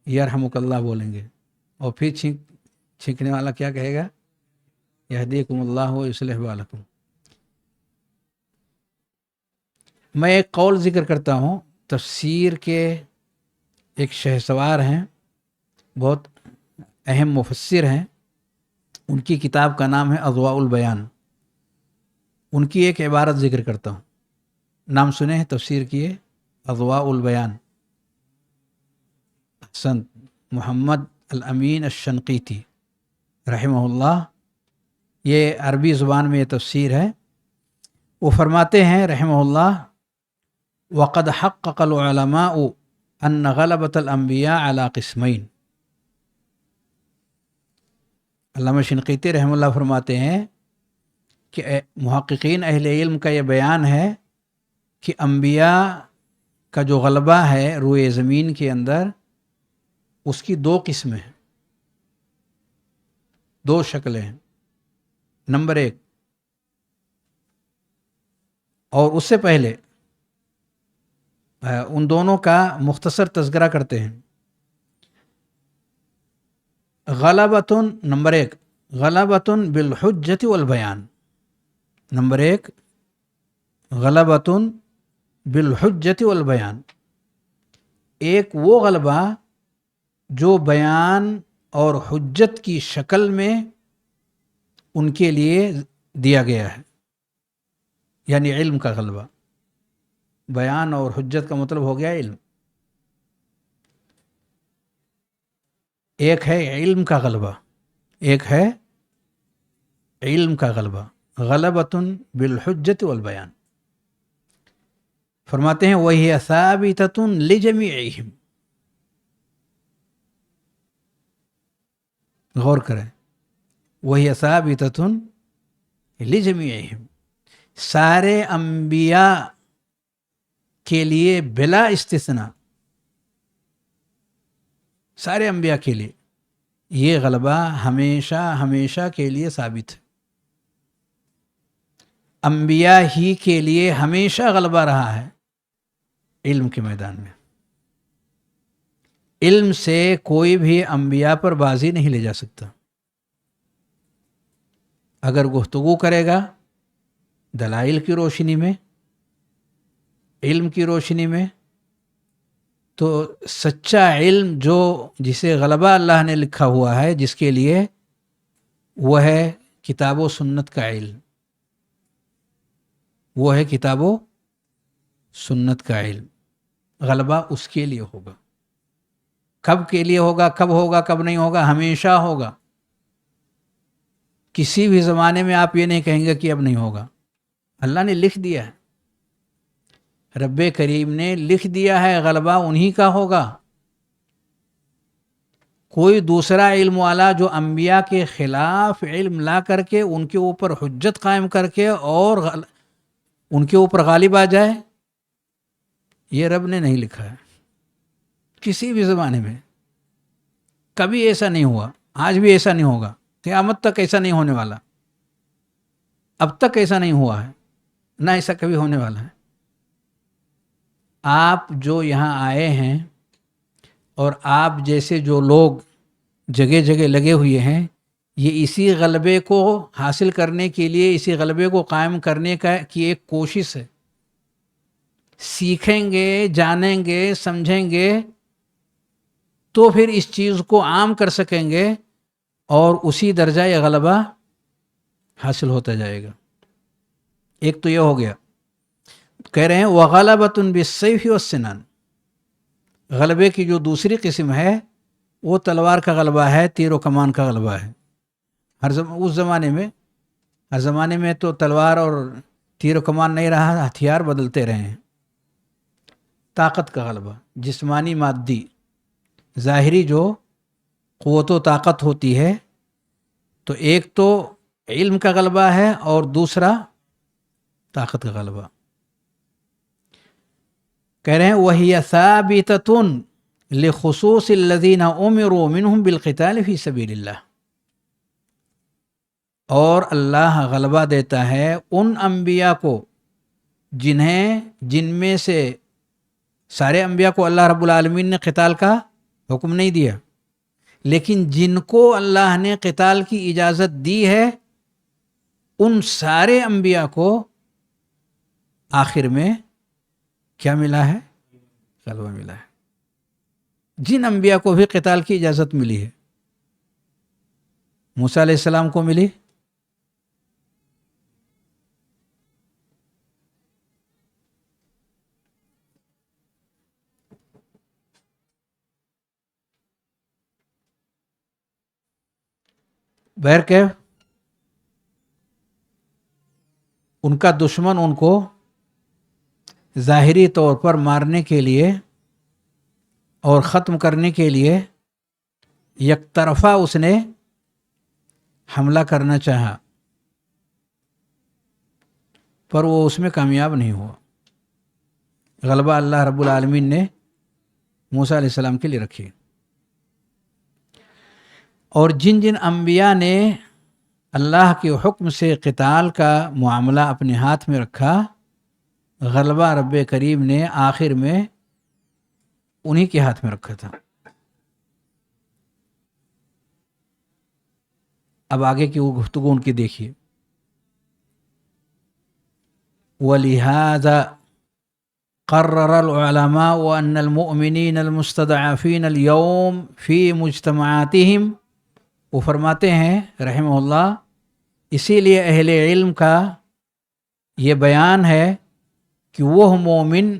یرحمک اللہ بولیں گے. اور پھر چھینکنے والا کیا کہے گا؟ یہدیکم اللہ و یصلح بالکم. میں ایک قول ذکر کرتا ہوں. تفسیر کے ایک شہسوار ہیں، بہت اہم مفسر ہیں، ان کی کتاب کا نام ہے اضواء البیان. ان کی ایک عبارت ذکر کرتا ہوں. نام سنے ہیں تفسیر کیے؟ اضواء البیان، حسن محمد الامین الشنقیطی رحمہ اللہ. یہ عربی زبان میں یہ تفسیر ہے. وہ فرماتے ہیں رحمہ اللہ: وقد حقق العلماء ان غلبۃ الانبیاء علی قسمین. علامہ شنقیطی رحمہ اللہ فرماتے ہیں کہ محققین اہل علم کا یہ بیان ہے کہ انبیاء کا جو غلبہ ہے روئے زمین کے اندر، اس کی دو قسمیں ہیں، دو شکلیں ہیں. نمبر ایک، اور اس سے پہلے ان دونوں کا مختصر تذکرہ کرتے ہیں. غلبۃ، نمبر ایک، غلبۃ بالحجۃ والبیان. نمبر ایک، غلبۃ بالحجۃ والبیان. ایک وہ غلبہ جو بیان اور حجت کی شکل میں ان کے لیے دیا گیا ہے، یعنی علم کا غلبہ. بیان اور حجت کا مطلب ہو گیا علم. ایک ہے علم کا غلبہ، ایک ہے علم کا غلبہ. غلبۃ بالحجت والبیان. فرماتے ہیں وہی ثابتۃ لجمیعہم. غور کریں، وہی ثابتۃ لجمیعہم، سارے انبیاء کے لیے بلا استثناء، سارے انبیاء کے لیے یہ غلبہ ہمیشہ ہمیشہ کے لیے ثابت ہے. انبیاء ہی کے لیے ہمیشہ غلبہ رہا ہے علم کے میدان میں. علم سے کوئی بھی انبیاء پر بازی نہیں لے جا سکتا. اگر گفتگو کرے گا دلائل کی روشنی میں، علم کی روشنی میں، تو سچا علم جو جسے غلبہ اللہ نے لکھا ہوا ہے جس کے لیے، وہ ہے کتاب و سنت کا علم. وہ ہے کتاب و سنت کا علم. غلبہ اس کے لیے ہوگا. کب کے لیے ہوگا، کب ہوگا، کب نہیں ہوگا؟ ہمیشہ ہوگا. کسی بھی زمانے میں آپ یہ نہیں کہیں گے کہ اب نہیں ہوگا. اللہ نے لکھ دیا ہے، رب کریم نے لکھ دیا ہے، غلبہ انہی کا ہوگا. کوئی دوسرا علم والا جو انبیاء کے خلاف علم لا کر کے ان کے اوپر حجت قائم کر کے اور ان کے اوپر غالب آ جائے، یہ رب نے نہیں لکھا ہے کسی بھی زمانے میں. کبھی ایسا نہیں ہوا، آج بھی ایسا نہیں ہوگا، قیامت تک ایسا نہیں ہونے والا. اب تک ایسا نہیں ہوا ہے، نہ ایسا کبھی ہونے والا ہے. آپ جو یہاں آئے ہیں اور آپ جیسے جو لوگ جگہ جگہ لگے ہوئے ہیں، یہ اسی غلبے کو حاصل کرنے کے لیے، اسی غلبے کو قائم کرنے کی ایک کوشش ہے. سیکھیں گے، جانیں گے، سمجھیں گے تو پھر اس چیز کو عام کر سکیں گے اور اسی درجہ یا غلبہ حاصل ہوتا جائے گا. ایک تو یہ ہو گیا. کہہ رہے ہیں وَغَلَبَةٌ بِالسَّيْفِ وَالسِّنَانِ. غلبے کی جو دوسری قسم ہے وہ تلوار کا غلبہ ہے، تیر و کمان کا غلبہ ہے. اس زمانے میں تو تلوار اور تیر و کمان نہیں رہا، ہتھیار بدلتے رہے ہیں. طاقت کا غلبہ، جسمانی مادی ظاہری جو قوت و طاقت ہوتی ہے، تو ایک تو علم کا غلبہ ہے اور دوسرا طاقت کا غلبہ. کہہ رہے ہیں وَهِيَ ثَابِتَةٌ لِخُصُوصِ الَّذِينَ أُمِرُوا مِنْهُمْ بِالْقِتَالِ فِي سَبِيلِ اللَّهِ. اور اللہ غلبہ دیتا ہے ان انبیاء کو جن میں سے سارے انبیاء کو اللہ رب العالمین نے قتال کا حکم نہیں دیا، لیکن جن کو اللہ نے قتال کی اجازت دی ہے ان سارے انبیاء کو آخر میں کیا ملا ہے؟ غلبہ ملا ہے. جن انبیاء کو بھی قتال کی اجازت ملی ہے، موسیٰ علیہ السلام کو ملی، بہرکیف ان کا دشمن ان کو ظاہری طور پر مارنے کے لیے اور ختم کرنے کے لیے یک طرفہ اس نے حملہ کرنا چاہا، پر وہ اس میں کامیاب نہیں ہوا. غلبہ اللہ رب العالمین نے موسیٰ علیہ السلام کے لیے رکھی. اور جن انبیاء نے اللہ کے حکم سے قتال کا معاملہ اپنے ہاتھ میں رکھا، غلبہ رب کریم نے آخر میں انہی کے ہاتھ میں رکھا تھا. اب آگے کی وہ گفتگو ان کی دیکھیے. وَلِهَذَا قرر العلماء أن المؤمنين المستضعفين اليوم في مجتمعاتهم. وہ فرماتے ہیں رحمہ اللہ، اسی لیے اہل علم کا یہ بیان ہے کہ وہ مومن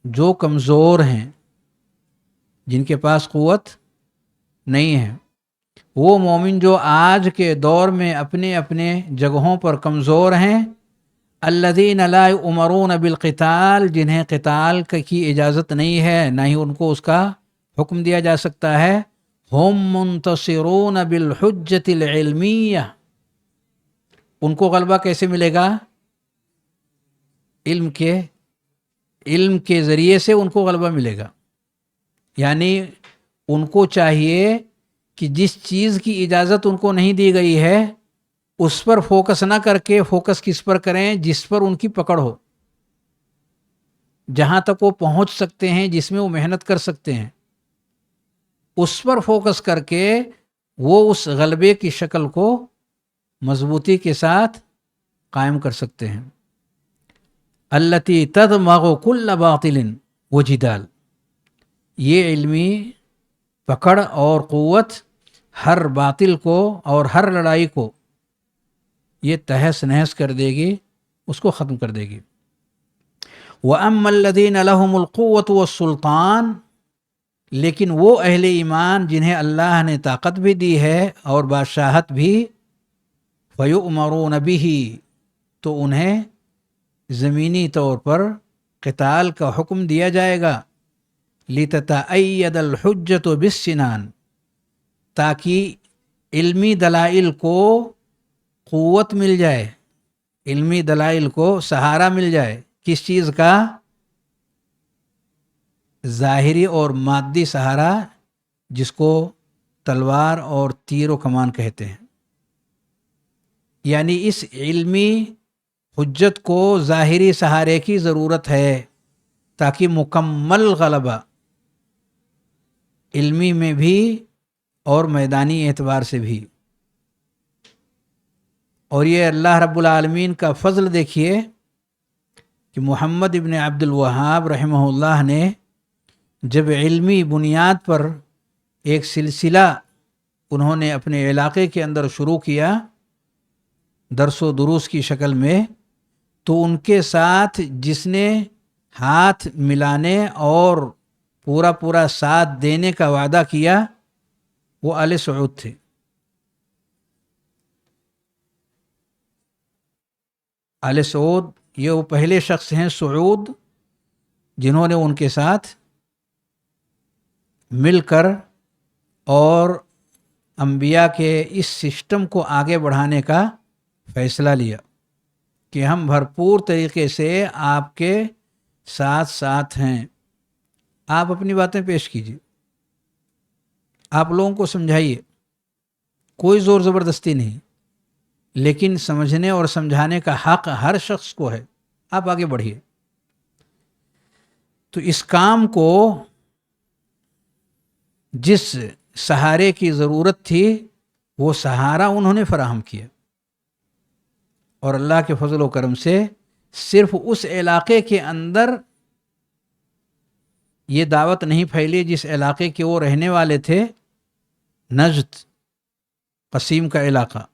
جو کمزور ہیں، جن کے پاس قوت نہیں ہے، وہ مومن جو آج کے دور میں اپنے اپنے جگہوں پر کمزور ہیں، الذین لا یؤمرون بالقتال، جنہیں قتال کی اجازت نہیں ہے، نہ ہی ان کو اس کا حکم دیا جا سکتا ہے، ہم منتصرون بالحجۃ العلمیہ. ان کو غلبہ کیسے ملے گا؟ علم کے ذریعے سے ان کو غلبہ ملے گا. یعنی ان کو چاہیے کہ جس چیز کی اجازت ان کو نہیں دی گئی ہے اس پر فوکس نہ کر کے فوکس کس پر کریں؟ جس پر ان کی پکڑ ہو، جہاں تک وہ پہنچ سکتے ہیں، جس میں وہ محنت کر سکتے ہیں، اس پر فوکس کر کے وہ اس غلبے کی شکل کو مضبوطی کے ساتھ قائم کر سکتے ہیں. التی تدمغ کل باطل وجدال. یہ علمی پکڑ اور قوت ہر باطل کو اور ہر لڑائی کو یہ تہس نہس کر دے گی، اس کو ختم کر دے گی. وَأَمَّا الَّذِينَ لَهُمُ الْقُوَّةُ وَالسُّلْطَانُ، لیکن وہ اہل ایمان جنہیں اللہ نے طاقت بھی دی ہے اور بادشاہت بھی، فَيُؤْمَرُونَ بِهِ، تو انہیں زمینی طور پر قتال کا حکم دیا جائے گا. لِتَتَأَيَّدَ الْحُجَّةُ بِالسِّنَانِ، تاکہ علمی دلائل کو قوت مل جائے، علمی دلائل کو سہارا مل جائے. کس چیز کا؟ ظاہری اور مادی سہارا، جس کو تلوار اور تیر و کمان کہتے ہیں. یعنی اس علمی حجت کو ظاہری سہارے کی ضرورت ہے تاکہ مکمل غلبہ علمی میں بھی اور میدانی اعتبار سے بھی. اور یہ اللہ رب العالمین کا فضل دیکھیے کہ محمد ابن عبد الوہاب رحمہ اللہ نے جب علمی بنیاد پر ایک سلسلہ انہوں نے اپنے علاقے کے اندر شروع کیا درس و دروس کی شکل میں، تو ان کے ساتھ جس نے ہاتھ ملانے اور پورا پورا ساتھ دینے کا وعدہ کیا وہ آل سعود تھے. آل سعود یہ وہ پہلے شخص ہیں سعود جنہوں نے ان کے ساتھ مل کر اور انبیاء کے اس سسٹم کو آگے بڑھانے کا فیصلہ لیا کہ ہم بھرپور طریقے سے آپ کے ساتھ ساتھ ہیں. آپ اپنی باتیں پیش کیجیے، آپ لوگوں کو سمجھائیے، کوئی زور زبردستی نہیں، لیکن سمجھنے اور سمجھانے کا حق ہر شخص کو ہے. آپ آگے بڑھیے. تو اس کام کو جس سہارے کی ضرورت تھی وہ سہارا انہوں نے فراہم کیا، اور اللہ کے فضل و کرم سے صرف اس علاقے کے اندر یہ دعوت نہیں پھیلی جس علاقے کے وہ رہنے والے تھے، نجد قسیم کا علاقہ،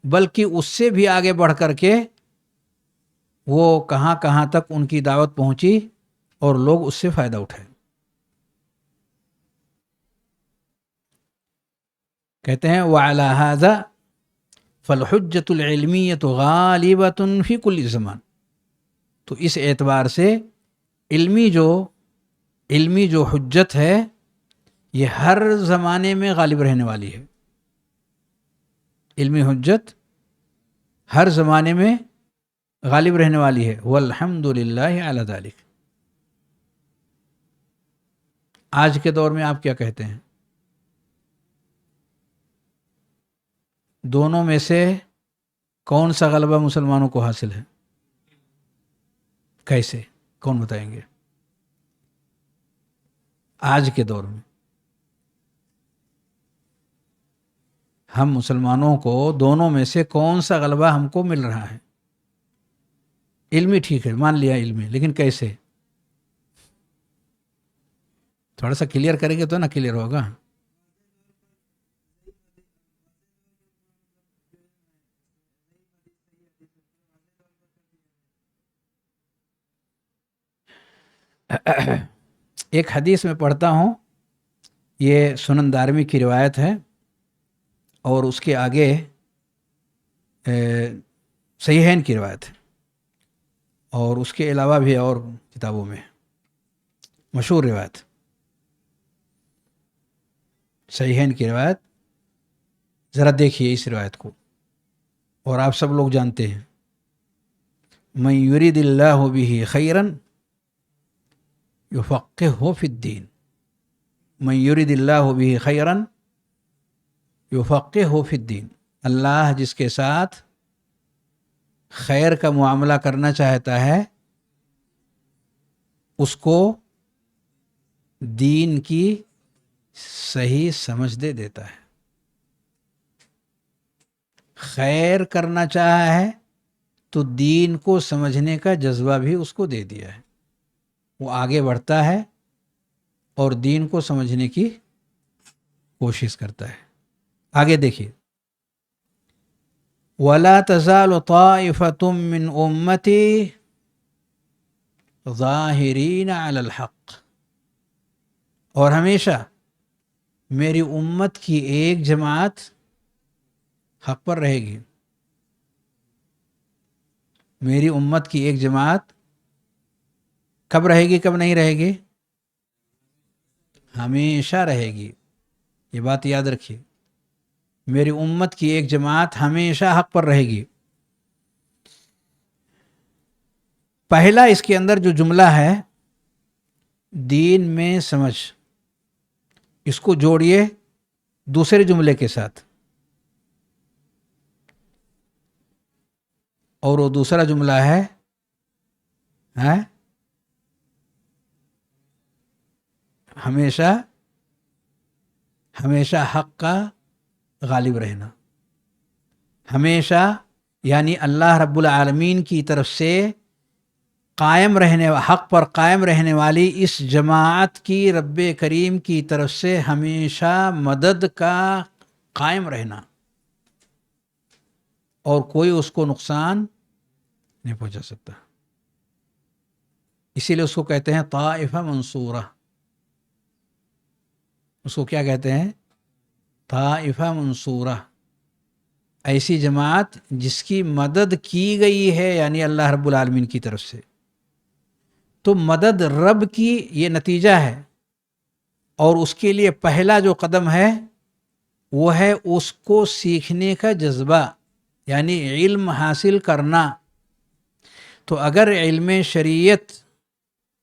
بلکہ اس سے بھی آگے بڑھ کر کے وہ کہاں کہاں تک ان کی دعوت پہنچی اور لوگ اس سے فائدہ اٹھائے. کہتے ہیں وعلی ھذا فالحجۃ العلمیۃ غالبۃ فی کل زمان. تو اس اعتبار سے علمی جو حجت ہے یہ ہر زمانے میں غالب رہنے والی ہے. علمی حجت ہر زمانے میں غالب رہنے والی ہے. والحمد للہ علی ذلک. آج کے دور میں آپ کیا کہتے ہیں؟ دونوں میں سے کون سا غلبہ مسلمانوں کو حاصل ہے؟ کیسے؟ کون بتائیں گے؟ آج کے دور میں ہم مسلمانوں کو دونوں میں سے کون سا غلبہ ہم کو مل رہا ہے؟ علمی ٹھیک ہے، مان لیا علمی، لیکن کیسے؟ تھوڑا سا کلیئر کریں گے تو نہ کلیئر ہوگا. ایک حدیث میں پڑھتا ہوں، یہ سنن دارمی کی روایت ہے، اور اس کے آگے صحیحین کی روایت ہے، اور اس کے علاوہ بھی اور کتابوں میں مشہور روایت، صحیحین کی روایت. ذرا دیکھیے اس روایت کو، اور آپ سب لوگ جانتے ہیں من یرید اللہ بہ خیرا یفقہہ فی الدین. من یرید اللہ بہ خیرا یفقہہ فی الدین. اللہ جس کے ساتھ خیر کا معاملہ کرنا چاہتا ہے اس کو دین کی صحیح سمجھ دے دیتا ہے. خیر کرنا چاہا ہے تو دین کو سمجھنے کا جذبہ بھی اس کو دے دیا ہے. وہ آگے بڑھتا ہے اور دین کو سمجھنے کی کوشش کرتا ہے. آگے دیکھیے، وَلَا تَزَالُ طَائِفَةٌ مِّنْ أُمَّتِي ظَاهِرِينَ عَلَى الْحَقِّ. اور ہمیشہ میری امت کی ایک جماعت حق پر رہے گی. میری امت کی ایک جماعت کب رہے گی، کب نہیں رہے گی؟ ہمیشہ رہے گی. یہ بات یاد رکھیے، میری امت کی ایک جماعت ہمیشہ حق پر رہے گی. پہلا اس کے اندر جو جملہ ہے دین میں سمجھ، اس کو جوڑیے دوسرے جملے کے ساتھ، اور وہ دوسرا جملہ ہے ہمیشہ ہمیشہ حق کا غالب رہنا، ہمیشہ یعنی اللہ رب العالمین کی طرف سے قائم رہنے، حق پر قائم رہنے والی اس جماعت کی رب کریم کی طرف سے ہمیشہ مدد کا قائم رہنا، اور کوئی اس کو نقصان نہیں پہنچا سکتا۔ اسی لیے اس کو کہتے ہیں طائفہ منصورہ۔ اس کو کیا کہتے ہیں؟ طائفہ منصورہ، ایسی جماعت جس کی مدد کی گئی ہے یعنی اللہ رب العالمین کی طرف سے۔ تو مدد رب کی یہ نتیجہ ہے، اور اس کے لیے پہلا جو قدم ہے وہ ہے اس کو سیکھنے کا جذبہ، یعنی علم حاصل کرنا۔ تو اگر علم شریعت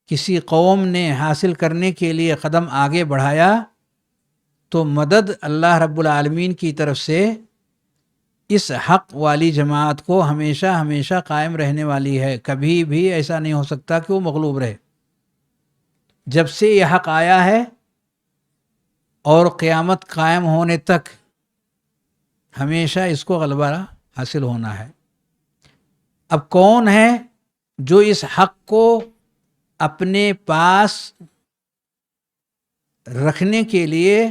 کسی قوم نے حاصل کرنے کے لیے قدم آگے بڑھایا تو مدد اللہ رب العالمین کی طرف سے اس حق والی جماعت کو ہمیشہ ہمیشہ قائم رہنے والی ہے، کبھی بھی ایسا نہیں ہو سکتا کہ وہ مغلوب رہے۔ جب سے یہ حق آیا ہے اور قیامت قائم ہونے تک ہمیشہ اس کو غلبہ حاصل ہونا ہے۔ اب کون ہے جو اس حق کو اپنے پاس رکھنے کے لیے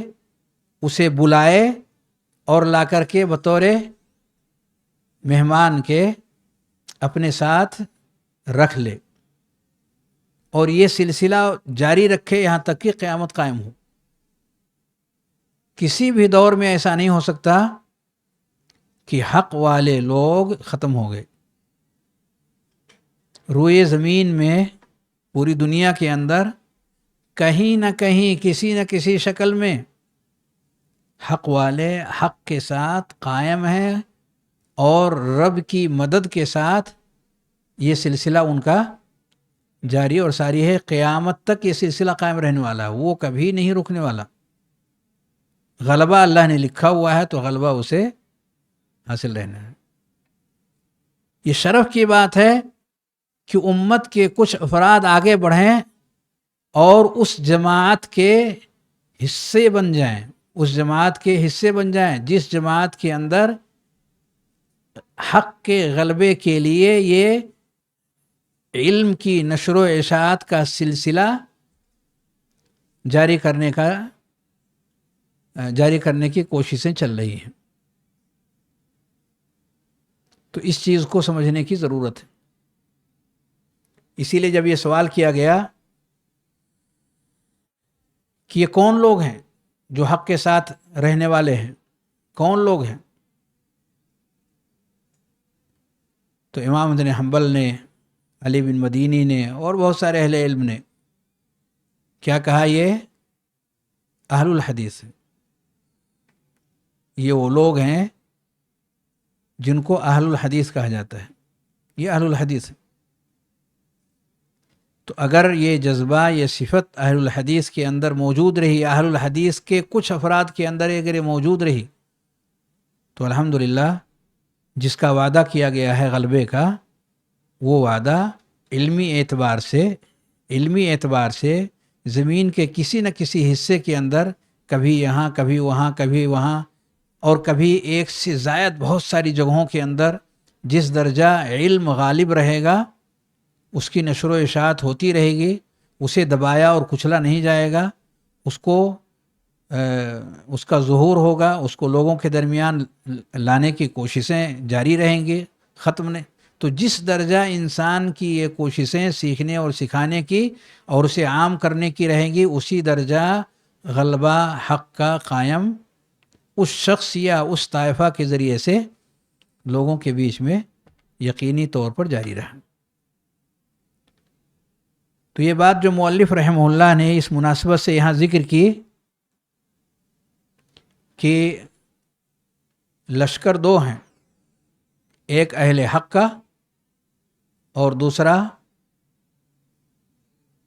اسے بلائے اور لا کر کے بطور مہمان کے اپنے ساتھ رکھ لے اور یہ سلسلہ جاری رکھے یہاں تک کہ قیامت قائم ہو؟ کسی بھی دور میں ایسا نہیں ہو سکتا کہ حق والے لوگ ختم ہو گئے۔ روئے زمین میں پوری دنیا کے اندر کہیں نہ کہیں کسی نہ کسی شکل میں حق والے حق کے ساتھ قائم ہیں، اور رب کی مدد کے ساتھ یہ سلسلہ ان کا جاری اور ساری ہے۔ قیامت تک یہ سلسلہ قائم رہنے والا ہے، وہ کبھی نہیں رکنے والا۔ غلبہ اللہ نے لکھا ہوا ہے تو غلبہ اسے حاصل رہنا ہے۔ یہ شرف کی بات ہے کہ امت کے کچھ افراد آگے بڑھیں اور اس جماعت کے حصے بن جائیں، اس جماعت کے حصے بن جائیں جس جماعت کے اندر حق کے غلبے کے لیے یہ علم کی نشر و اشاعت کا سلسلہ جاری کرنے کی کوششیں چل رہی ہیں۔ تو اس چیز کو سمجھنے کی ضرورت ہے۔ اسی لیے جب یہ سوال کیا گیا کہ یہ کون لوگ ہیں جو حق کے ساتھ رہنے والے ہیں، کون لوگ ہیں، تو امام ابن حنبل نے، علی بن مدینی نے اور بہت سارے اہل علم نے کیا کہا؟ یہ اہل الحدیث ہیں۔ یہ وہ لوگ ہیں جن کو اہل الحدیث کہا جاتا ہے، یہ اہل الحدیث ہیں۔ تو اگر یہ جذبہ، یہ صفت اہل الحدیث کے اندر موجود رہی، اہل الحدیث کے کچھ افراد کے اندر اگر یہ موجود رہی، تو الحمدللہ جس کا وعدہ کیا گیا ہے غلبے کا، وہ وعدہ علمی اعتبار سے زمین کے کسی نہ کسی حصے کے اندر، کبھی یہاں کبھی وہاں کبھی وہاں اور کبھی ایک سے زائد بہت ساری جگہوں کے اندر جس درجہ علم غالب رہے گا اس کی نشر و اشاعت ہوتی رہے گی، اسے دبایا اور کچلا نہیں جائے گا، اس کا ظہور ہوگا، اس کو لوگوں کے درمیان لانے کی کوششیں جاری رہیں گی، ختم نہیں۔ تو جس درجہ انسان کی یہ کوششیں سیکھنے اور سکھانے کی اور اسے عام کرنے کی رہیں گی، اسی درجہ غلبہ حق کا قائم اس شخص یا اس طائفہ کے ذریعے سے لوگوں کے بیچ میں یقینی طور پر جاری رہا۔ تو یہ بات جو مؤلف رحمہ اللہ نے اس مناسبت سے یہاں ذکر کی کہ لشکر دو ہیں، ایک اہل حق کا اور دوسرا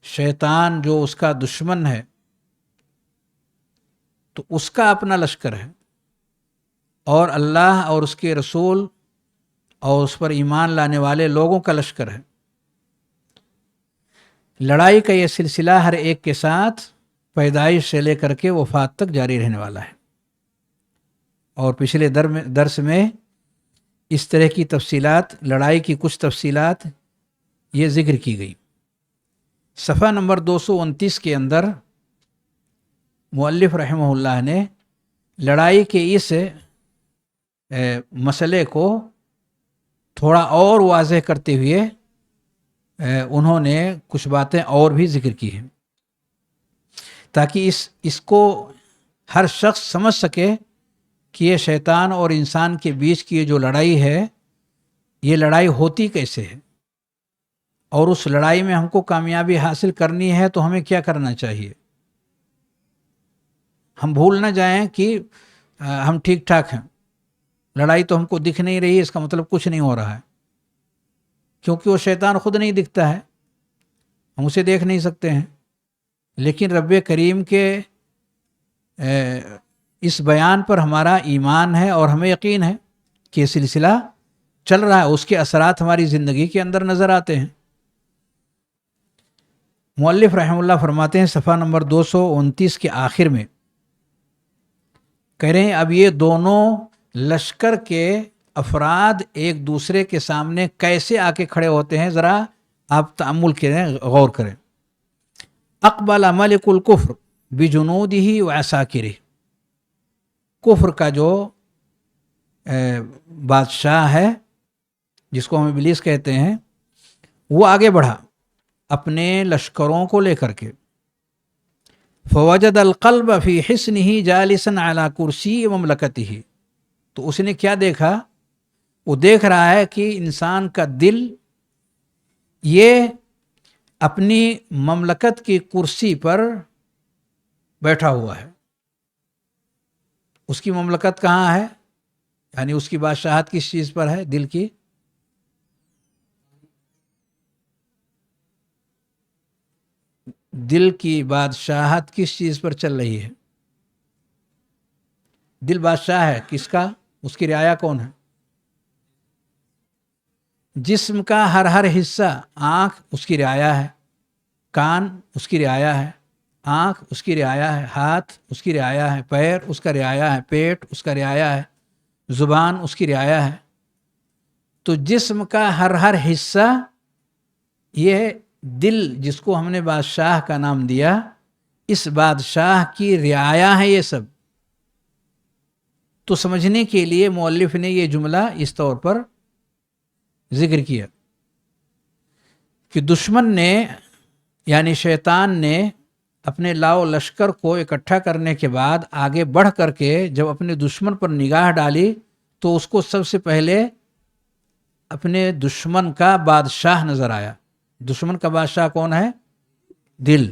شیطان جو اس کا دشمن ہے، تو اس کا اپنا لشکر ہے، اور اللہ اور اس کے رسول اور اس پر ایمان لانے والے لوگوں کا لشکر ہے۔ لڑائی کا یہ سلسلہ ہر ایک کے ساتھ پیدائش سے لے کر کے وفات تک جاری رہنے والا ہے. اور پچھلے درس میں اس طرح کی تفصیلات، لڑائی کی کچھ تفصیلات یہ ذکر کی گئی. صفحہ نمبر 229 کے اندر مؤلف رحمہ اللہ نے لڑائی کے اس مسئلے کو تھوڑا اور واضح کرتے ہوئے انہوں نے کچھ باتیں اور بھی ذکر کی ہیں تاکہ اس کو ہر شخص سمجھ سکے کہ یہ شیطان اور انسان کے بیچ کی جو لڑائی ہے یہ لڑائی ہوتی کیسے ہے، اور اس لڑائی میں ہم کو کامیابی حاصل کرنی ہے تو ہمیں کیا کرنا چاہیے. ہم بھول نہ جائیں کہ ہم ٹھیک ٹھاک ہیں، لڑائی تو ہم کو دکھ نہیں رہی، اس کا مطلب کچھ نہیں ہو رہا ہے، کیونکہ وہ شیطان خود نہیں دکھتا ہے، ہم اسے دیکھ نہیں سکتے ہیں. لیکن رب کریم کے اس بیان پر ہمارا ایمان ہے اور ہمیں یقین ہے کہ یہ سلسلہ چل رہا ہے، اس کے اثرات ہماری زندگی کے اندر نظر آتے ہیں. مؤلف رحمہ اللہ فرماتے ہیں صفحہ نمبر 229 کے آخر میں، کہہ رہے ہیں اب یہ دونوں لشکر کے افراد ایک دوسرے کے سامنے کیسے آ کے کھڑے ہوتے ہیں، ذرا آپ تأمل کریں، غور کریں. اقبل ملک الکفر بجنودہ وعساکرہ، کفر کا جو بادشاہ ہے جس کو ہم ابلیس کہتے ہیں، وہ آگے بڑھا اپنے لشکروں کو لے کر کے. فوجد القلب فی حصنہ جالسا علی کرسی مملکتہ، تو اس نے کیا دیکھا؟ وہ دیکھ رہا ہے کہ انسان کا دل یہ اپنی مملکت کی کرسی پر بیٹھا ہوا ہے. اس کی مملکت کہاں ہے؟ یعنی اس کی بادشاہت کس چیز پر ہے؟ دل کی. دل کی بادشاہت کس چیز پر چل رہی ہے؟ دل بادشاہ ہے کس کا؟ اس کی رعایا کون ہے؟ جسم کا ہر حصہ، آنکھ اس کی رعایا ہے، کان اس کی رعایا ہے، آنکھ اس کی رعایا ہے، ہاتھ اس کی رعایا ہے، پیر اس کا رعایا ہے، پیٹ اس کا رعایا ہے، زبان اس کی رعایا ہے. تو جسم کا ہر حصہ، یہ دل جس کو ہم نے بادشاہ کا نام دیا، اس بادشاہ کی رعایا ہے یہ سب. تو سمجھنے کے لیے مؤلف نے یہ جملہ اس طور پر ذکر کیا کہ دشمن نے یعنی شیطان نے اپنے لاؤ لشکر کو اکٹھا کرنے کے بعد آگے بڑھ کر کے جب اپنے دشمن پر نگاہ ڈالی تو اس کو سب سے پہلے اپنے دشمن کا بادشاہ نظر آیا. دشمن کا بادشاہ کون ہے؟ دل.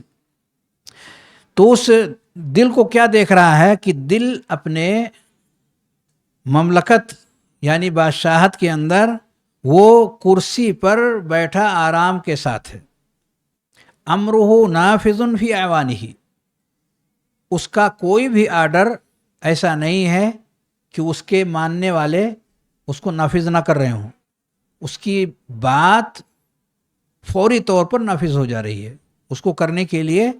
تو اس دل کو کیا دیکھ رہا ہے کہ دل اپنے مملکت یعنی بادشاہت کے اندر وہ کرسی پر بیٹھا آرام کے ساتھ ہے. امرہ نافذ فی اعوانہ، اس کا کوئی بھی آرڈر ایسا نہیں ہے کہ اس کے ماننے والے اس کو نافذ نہ کر رہے ہوں. اس کی بات فوری طور پر نافذ ہو جا رہی ہے، اس کو کرنے کے لیے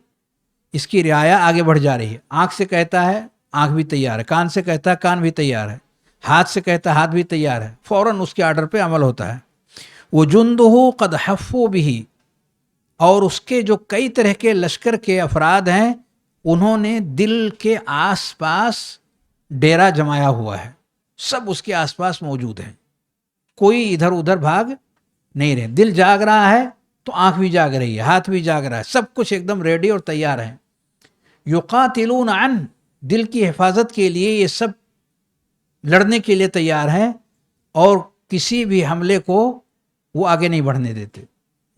اس کی رعایا آگے بڑھ جا رہی ہے. آنکھ سے کہتا ہے آنکھ بھی تیار ہے، کان سے کہتا ہے کان بھی تیار ہے، ہاتھ سے کہتا ہے ہاتھ بھی تیار ہے، فوراً اس کے آرڈر پہ عمل ہوتا ہے. وجندہ قد حفوا بہ، اور اس کے جو کئی طرح کے لشکر کے افراد ہیں انہوں نے دل کے آس پاس ڈیرا جمایا ہوا ہے، سب اس کے آس پاس موجود ہیں، کوئی ادھر ادھر بھاگ نہیں رہے. دل جاگ رہا ہے تو آنکھ بھی جاگ رہی ہے، ہاتھ بھی جاگ رہا ہے، سب کچھ ایک دم ریڈی اور تیار ہے. یقاتلون عن، دل کی حفاظت کے لیے یہ سب لڑنے کے لیے تیار ہیں اور کسی بھی حملے کو وہ آگے نہیں بڑھنے دیتے.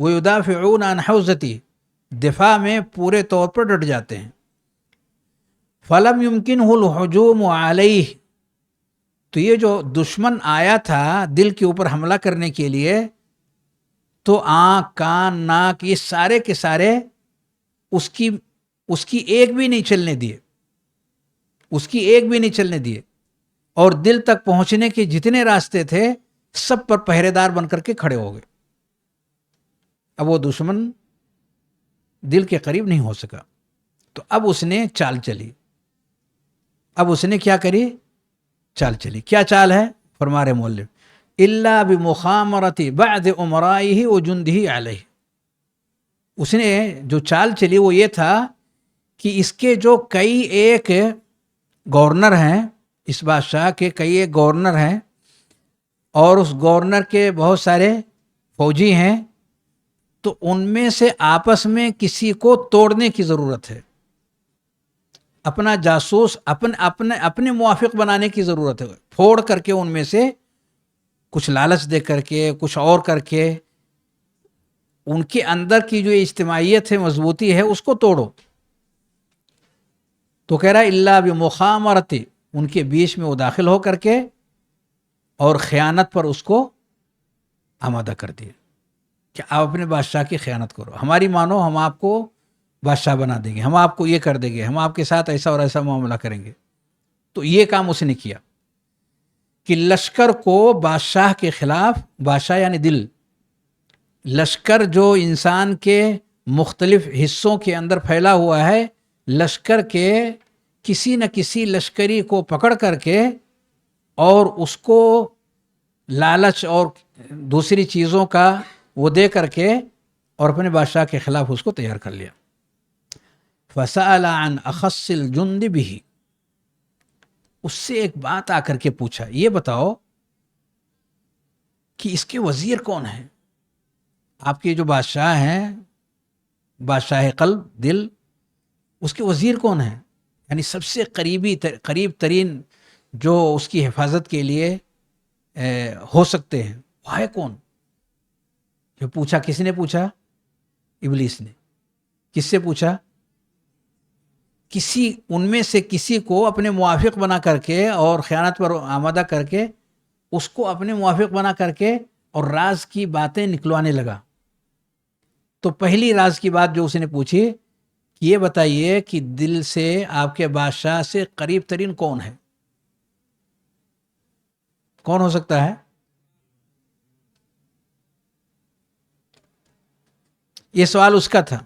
وَيُدَافِعُونَ عَنْ حَوْزَتِهِ، دفاع میں پورے طور پر ڈٹ جاتے ہیں. فَلَمْ يُمْكِنْهُ الْهُجُومُ عَلَيْهِ، تو یہ جو دشمن آیا تھا دل کے اوپر حملہ کرنے کے لیے، تو آنکھ کان ناک یہ سارے کے سارے اس کی ایک بھی نہیں چلنے دیے، اس کی ایک بھی نہیں چلنے دیے، اور دل تک پہنچنے کے جتنے راستے تھے سب پر پہرے دار بن کر کے کھڑے ہو گئے. اب وہ دشمن دل کے قریب نہیں ہو سکا. تو اب اس نے چال چلی، اب اس نے کیا کری؟ چال چلی. کیا چال ہے؟ فرما رہے مولف الا بمخامرۃ بعض امرائہ وجندہ علیہ. اس نے جو چال چلی وہ یہ تھا کہ اس کے جو کئی ایک گورنر ہیں، اس بادشاہ کے کئی ایک گورنر ہیں، اور اس گورنر کے بہت سارے فوجی ہیں، تو ان میں سے آپس میں کسی کو توڑنے کی ضرورت ہے، اپنا جاسوس اپنے موافق بنانے کی ضرورت ہے، پھوڑ کر کے ان میں سے کچھ لالچ دے کر کے کچھ اور کر کے ان کے اندر کی جو اجتماعیت ہے، مضبوطی ہے، اس کو توڑو. تو کہہ رہا الا بمخامرۃ، ان کے بیچ میں وہ داخل ہو کر کے اور خیانت پر اس کو آمادہ کر دیا کہ آپ اپنے بادشاہ کی خیانت کرو، ہماری مانو، ہم آپ کو بادشاہ بنا دیں گے، ہم آپ کو یہ کر دیں گے، ہم آپ کے ساتھ ایسا اور ایسا معاملہ کریں گے. تو یہ کام اس نے کیا کہ لشکر کو بادشاہ کے خلاف، بادشاہ یعنی دل، لشکر جو انسان کے مختلف حصوں کے اندر پھیلا ہوا ہے، لشکر کے کسی نہ کسی لشکری کو پکڑ کر کے اور اس کو لالچ اور دوسری چیزوں کا وہ دے کر کے اور اپنے بادشاہ کے خلاف اس کو تیار کر لیا. فسأل عن اخص الجند به، اس سے ایک بات آ کر کے پوچھا، یہ بتاؤ کہ اس کے وزیر کون ہیں؟ آپ کے جو بادشاہ ہیں، بادشاہ قلب دل، اس کے وزیر کون ہیں؟ یعنی سب سے قریب ترین جو اس کی حفاظت کے لیے ہو سکتے ہیں، وہ ہے کون؟ جو پوچھا، کس نے پوچھا؟ ابلیس نے. کس سے پوچھا؟ کسی ان میں سے کسی کو اپنے موافق بنا کر کے اور خیانت پر آمادہ کر کے اس کو اپنے موافق بنا کر کے اور راز کی باتیں نکلوانے لگا. تو پہلی راز کی بات جو اس نے پوچھی، یہ بتائیے کہ دل سے آپ کے بادشاہ سے قریب ترین کون ہے؟ کون ہو سکتا ہے؟ یہ سوال اس کا تھا،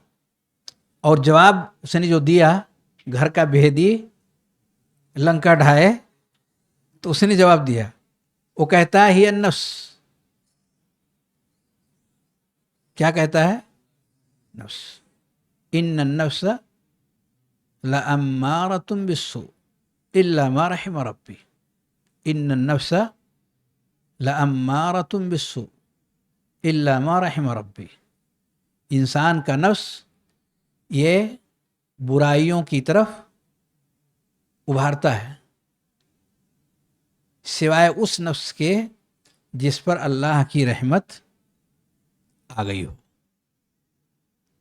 اور جواب اس نے جو دیا، گھر کا بھیدی لنکا ڈھائے، تو اس نے جواب دیا، وہ کہتا ہے ہی النفس. کیا کہتا ہے؟ نفس. ان النفس لامارۃ بالسوء الا ما رحم ربی. ان النفس لامارۃ بالسوء الا ما رحم ربی. انسان کا نفس یہ برائیوں کی طرف ابھارتا ہے، سوائے اس نفس کے جس پر اللہ کی رحمت آ گئی ہو.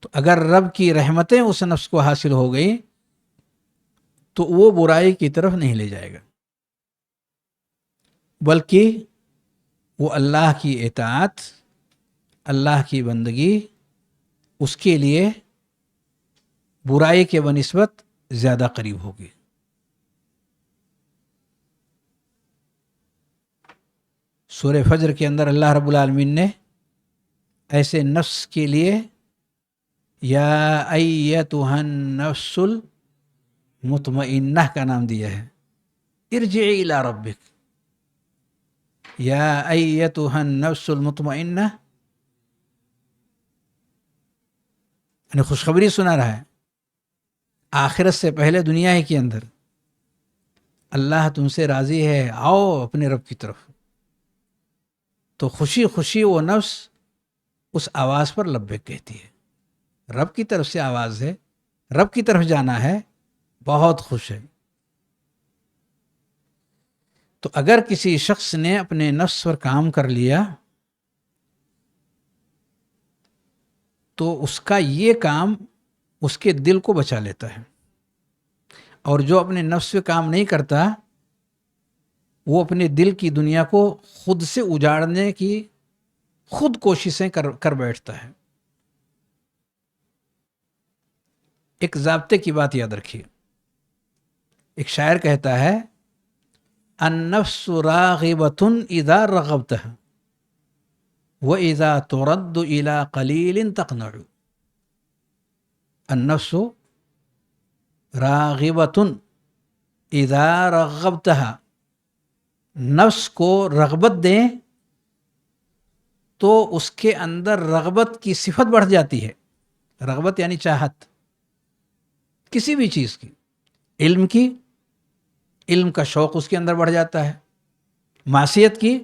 تو اگر رب کی رحمتیں اس نفس کو حاصل ہو گئی تو وہ برائی کی طرف نہیں لے جائے گا، بلکہ وہ اللہ کی اطاعت، اللہ کی بندگی، اس کے لیے برائی کے بنسبت زیادہ قریب ہوگی. سورہ فجر کے اندر اللہ رب العالمین نے ایسے نفس کے لیے یا ایتھا النفس المطمئنہ کا نام دیا ہے، ارجعی الی ربک. یا ایتھا النفس المطمئنہ یعنی خوشخبری سنا رہا ہے، آخرت سے پہلے دنیا ہی کے اندر اللہ تم سے راضی ہے، آؤ اپنے رب کی طرف. تو خوشی خوشی وہ نفس اس آواز پر لبیک کہتی ہے. رب کی طرف سے آواز ہے، رب کی طرف جانا ہے، بہت خوش ہے. تو اگر کسی شخص نے اپنے نفس پر کام کر لیا تو اس کا یہ کام اس کے دل کو بچا لیتا ہے، اور جو اپنے نفس پہ کام نہیں کرتا وہ اپنے دل کی دنیا کو خود سے اجاڑنے کی خود کوششیں کر بیٹھتا ہے. ایک ضابطے کی بات یاد رکھیے، ایک شاعر کہتا ہے النفس راغبۃ اذا رغبتها واذا ترد الى قلیل تقنع. النفس راغبتن اذا رغبتها، نفس کو رغبت دیں تو اس کے اندر رغبت کی صفت بڑھ جاتی ہے. رغبت یعنی چاہت کسی بھی چیز کی، علم کی، علم کا شوق اس کے اندر بڑھ جاتا ہے. معصیت کی،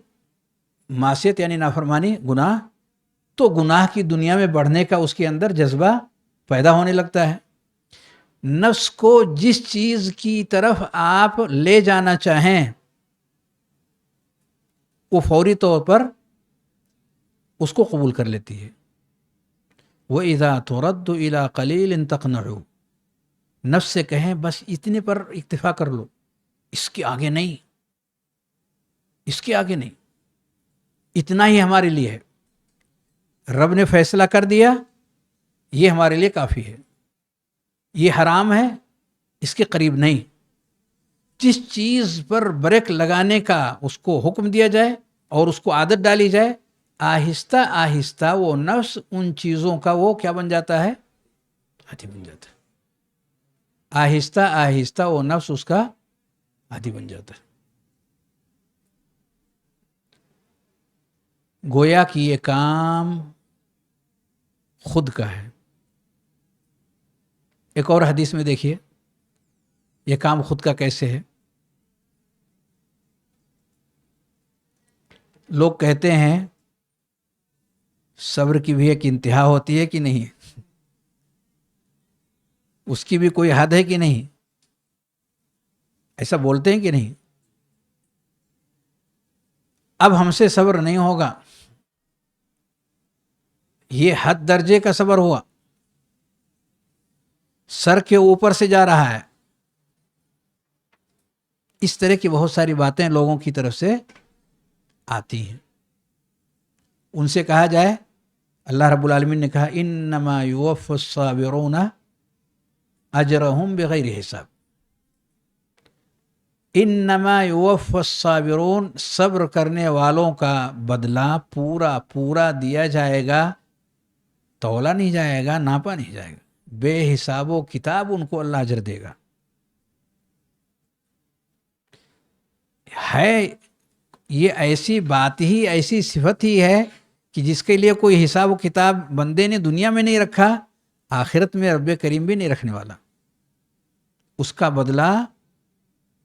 معصیت یعنی نافرمانی، گناہ، تو گناہ کی دنیا میں بڑھنے کا اس کے اندر جذبہ پیدا ہونے لگتا ہے. نفس کو جس چیز کی طرف آپ لے جانا چاہیں وہ فوری طور پر اس کو قبول کر لیتی ہے. وَإِذَا تُرَدُّ إِلَىٰ قَلِيلٍ تَقْنَعُ، نفس سے کہیں بس اتنے پر اکتفا کر لو، اس کے آگے نہیں، اس کے آگے نہیں، اتنا ہی ہمارے لیے ہے. رب نے فیصلہ کر دیا، یہ ہمارے لیے کافی ہے، یہ حرام ہے، اس کے قریب نہیں. جس چیز پر بریک لگانے کا اس کو حکم دیا جائے اور اس کو عادت ڈالی جائے، آہستہ آہستہ وہ نفس ان چیزوں کا وہ کیا بن جاتا ہے؟ عادی بن جاتا ہے. آہستہ آہستہ وہ نفس اس کا عادی بن جاتا ہے. گویا کہ یہ کام خود کا ہے. ایک اور حدیث میں دیکھیے یہ کام خود کا کیسے ہے. لوگ کہتے ہیں صبر کی بھی ایک انتہا ہوتی ہے کہ نہیں، اس کی بھی کوئی حد ہے کہ نہیں، ایسا بولتے ہیں کہ نہیں. اب ہم سے صبر نہیں ہوگا، یہ حد درجے کا صبر ہوا، سر کے اوپر سے جا رہا ہے. اس طرح کی بہت ساری باتیں لوگوں کی طرف سے آتی ہیں. ان سے کہا جائے، اللہ رب العالمین نے کہا انما یوفی الصابرون اجرہم بغیر حساب. انما یوفی الصابرون، صبر کرنے والوں کا بدلہ پورا پورا دیا جائے گا، تولا نہیں جائے گا، ناپا نہیں جائے گا، بے حساب و کتاب ان کو اللہ اجر دے گا. ہے یہ ایسی بات ہی، ایسی صفت ہی ہے کہ جس کے لیے کوئی حساب و کتاب بندے نے دنیا میں نہیں رکھا، آخرت میں رب کریم بھی نہیں رکھنے والا. اس کا بدلہ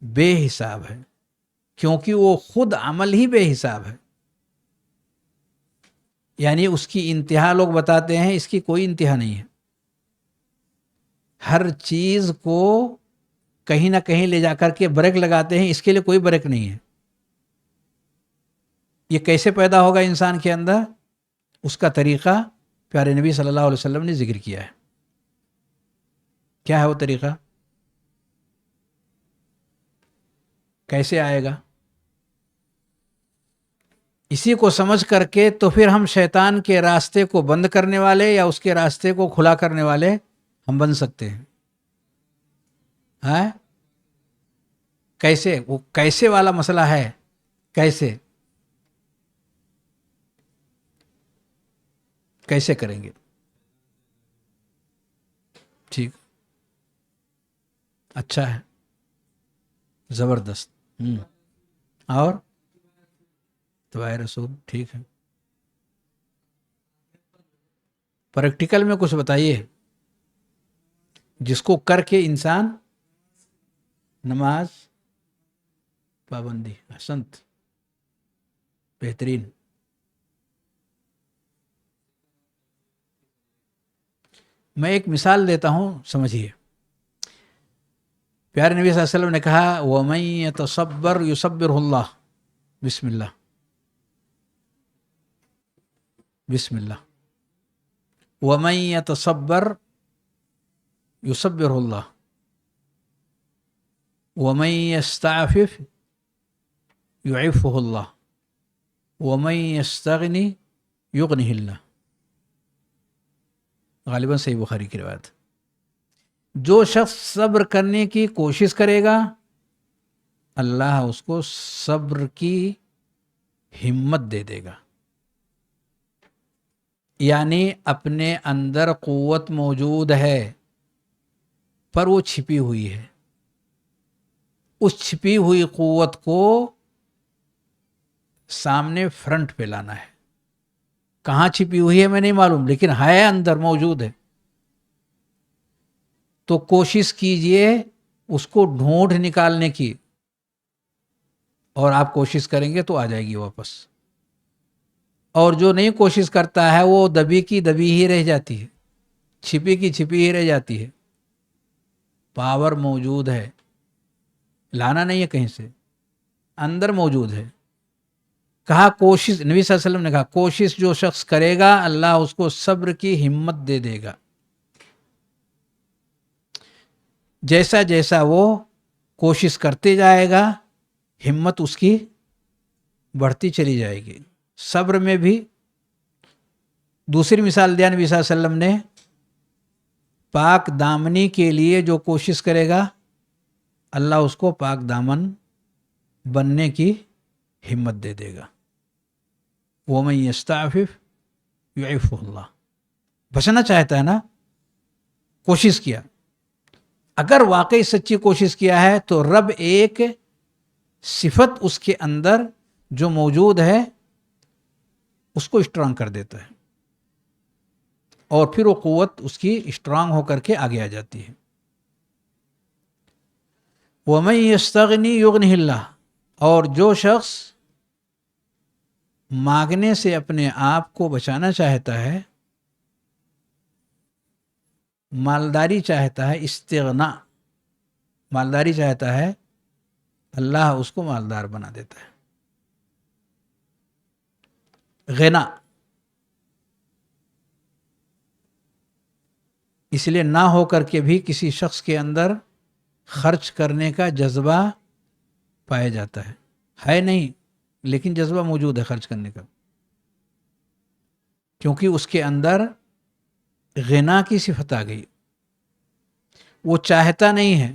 بے حساب ہے، کیونکہ وہ خود عمل ہی بے حساب ہے. یعنی اس کی انتہا لوگ بتاتے ہیں، اس کی کوئی انتہا نہیں ہے. ہر چیز کو کہیں نہ کہیں لے جا کر کے بریک لگاتے ہیں، اس کے لیے کوئی بریک نہیں ہے. یہ کیسے پیدا ہوگا انسان کے اندر؟ اس کا طریقہ پیارے نبی صلی اللہ علیہ وسلم نے ذکر کیا ہے. کیا ہے وہ طریقہ؟ کیسے آئے گا؟ اسی کو سمجھ کر کے تو پھر ہم شیطان کے راستے کو بند کرنے والے یا اس کے راستے کو کھلا کرنے والے ہم بن سکتے ہیں. ہاں، کیسے؟ وہ کیسے والا مسئلہ ہے. کیسے کیسے کریں گے؟ ٹھیک، اچھا ہے، زبردست. اور توائے رسول، ٹھیک ہے. پریکٹیکل میں کچھ بتائیے جس کو کر کے انسان نماز پابندی. احسنت، بہترین. میں ایک مثال دیتا ہوں، سمجھیے. پیارے نبی صلی اللہ علیہ وسلم نے کہا وَمَن يَتَصَبَّرْ يُصَبِّرْهُ اللَّهُ. بسم اللہ، بسم اللہ. وَمَن يَتَصَبَّرْ يُصَبِّرْهُ اللَّهُ وَمَن يَسْتَعْفِفْ يُعِفُّهُ اللَّهُ وَمَن يَسْتَغْنِ يُغْنِهِ اللَّهُ. غالباً صحیح بخاری کی روایت. جو شخص صبر کرنے کی کوشش کرے گا اللہ اس کو صبر کی ہمت دے دے گا. یعنی اپنے اندر قوت موجود ہے، پر وہ چھپی ہوئی ہے. اس چھپی ہوئی قوت کو سامنے فرنٹ پہ لانا ہے. کہاں چھپی ہوئی ہے میں نہیں معلوم، لیکن ہے، اندر موجود ہے. تو کوشش کیجئے اس کو ڈھونڈ نکالنے کی، اور آپ کوشش کریں گے تو آ جائے گی واپس. اور جو نہیں کوشش کرتا ہے وہ دبی کی دبی ہی رہ جاتی ہے، چھپی کی چھپی ہی رہ جاتی ہے. پاور موجود ہے، لانا نہیں ہے کہیں سے، اندر موجود ہے. کہا کوشش، نبی صلی اللہ علیہ وسلم نے کہا کوشش جو شخص کرے گا اللہ اس کو صبر کی ہمت دے دے گا. جیسا جیسا وہ کوشش کرتے جائے گا ہمت اس کی بڑھتی چلی جائے گی. صبر میں بھی دوسری مثال دیا نبی صلی اللہ علیہ وسلم نے، پاک دامنی کے لیے جو کوشش کرے گا اللہ اس کو پاک دامن بننے کی ہمت دے دے گا. وَمَن يَسْتَعْفِفْ يُعِفُّهُ اللَّهُ. بچنا چاہتا ہے نا، کوشش کیا. اگر واقعی سچی کوشش کیا ہے تو رب ایک صفت اس کے اندر جو موجود ہے اس کو اسٹرانگ کر دیتا ہے، اور پھر وہ قوت اس کی اسٹرانگ ہو کر کے آگے آ جاتی ہے. وَمَن يَسْتَغْنِ يُغْنِهِ اللَّهُ. اور جو شخص مانگنے سے اپنے آپ کو بچانا چاہتا ہے، مالداری چاہتا ہے، استغنا مالداری چاہتا ہے، اللہ اس کو مالدار بنا دیتا ہے. غنا، اس لیے نہ ہو کر کے بھی کسی شخص کے اندر خرچ کرنے کا جذبہ پایا جاتا ہے نہیں لیکن جذبہ موجود ہے خرچ کرنے کا، کیونکہ اس کے اندر غنا کی صفت آ گئی. وہ چاہتا نہیں ہے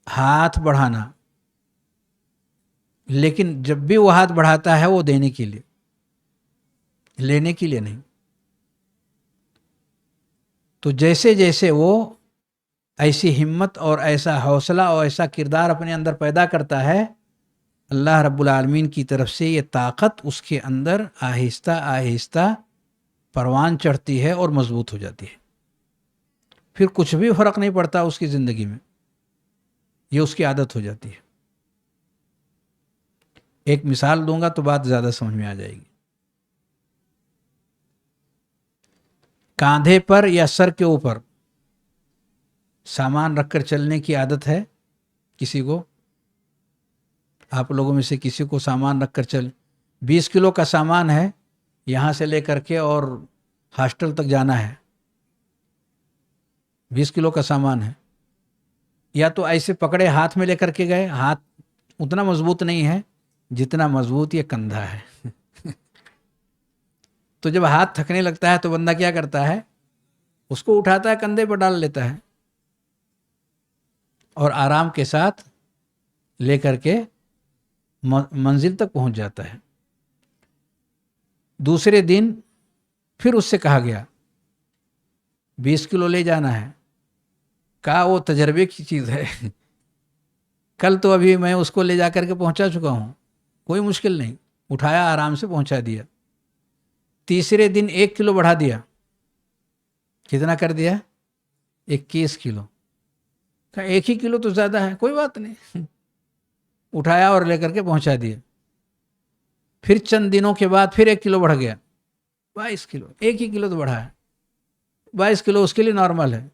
ہاتھ بڑھانا، لیکن جب بھی وہ ہاتھ بڑھاتا ہے وہ دینے کے لیے، لینے کے لیے نہیں. تو جیسے جیسے وہ ایسی ہمت اور ایسا حوصلہ اور ایسا کردار اپنے اندر پیدا کرتا ہے، اللہ رب العالمین کی طرف سے یہ طاقت اس کے اندر آہستہ آہستہ پروان چڑھتی ہے اور مضبوط ہو جاتی ہے. پھر کچھ بھی فرق نہیں پڑتا اس کی زندگی میں، یہ اس کی عادت ہو جاتی ہے. ایک مثال دوں گا تو بات زیادہ سمجھ میں آ جائے گی. کاندھے پر یا سر کے اوپر سامان رکھ کر چلنے کی عادت ہے کسی کو؟ آپ لوگوں میں سے کسی کو سامان رکھ کر 20 کلو کا سامان ہے، یہاں سے لے کر کے اور ہاسٹل تک جانا ہے، 20 کلو کا سامان ہے، یا تو ایسے پکڑے ہاتھ میں لے کر کے گئے، ہاتھ اتنا مضبوط نہیں ہے جتنا مضبوط یہ کندھا ہے. تو جب ہاتھ تھکنے لگتا ہے تو بندہ کیا کرتا ہے، اس کو اٹھاتا ہے، کندھے پر ڈال لیتا ہے اور آرام کے ساتھ لے کر کے منزل تک پہنچ جاتا ہے. دوسرے دن پھر اس سے کہا گیا 20 کلو لے جانا ہے، کہا وہ تجربے کی چیز ہے، کل تو ابھی میں اس کو لے جا کر کے پہنچا چکا ہوں، کوئی مشکل نہیں، اٹھایا آرام سے پہنچا دیا. تیسرے دن 1 کلو بڑھا دیا، کتنا کر دیا؟ 21 کلو. کہا 1 ہی کلو تو زیادہ ہے، کوئی بات نہیں، اٹھایا اور لے کر کے پہنچا دیا. پھر چند دنوں کے بعد پھر 1 کلو بڑھ گیا، 22 کلو. 1 ہی کلو تو بڑھا ہے، 22 کلو اس کے لیے نارمل ہے.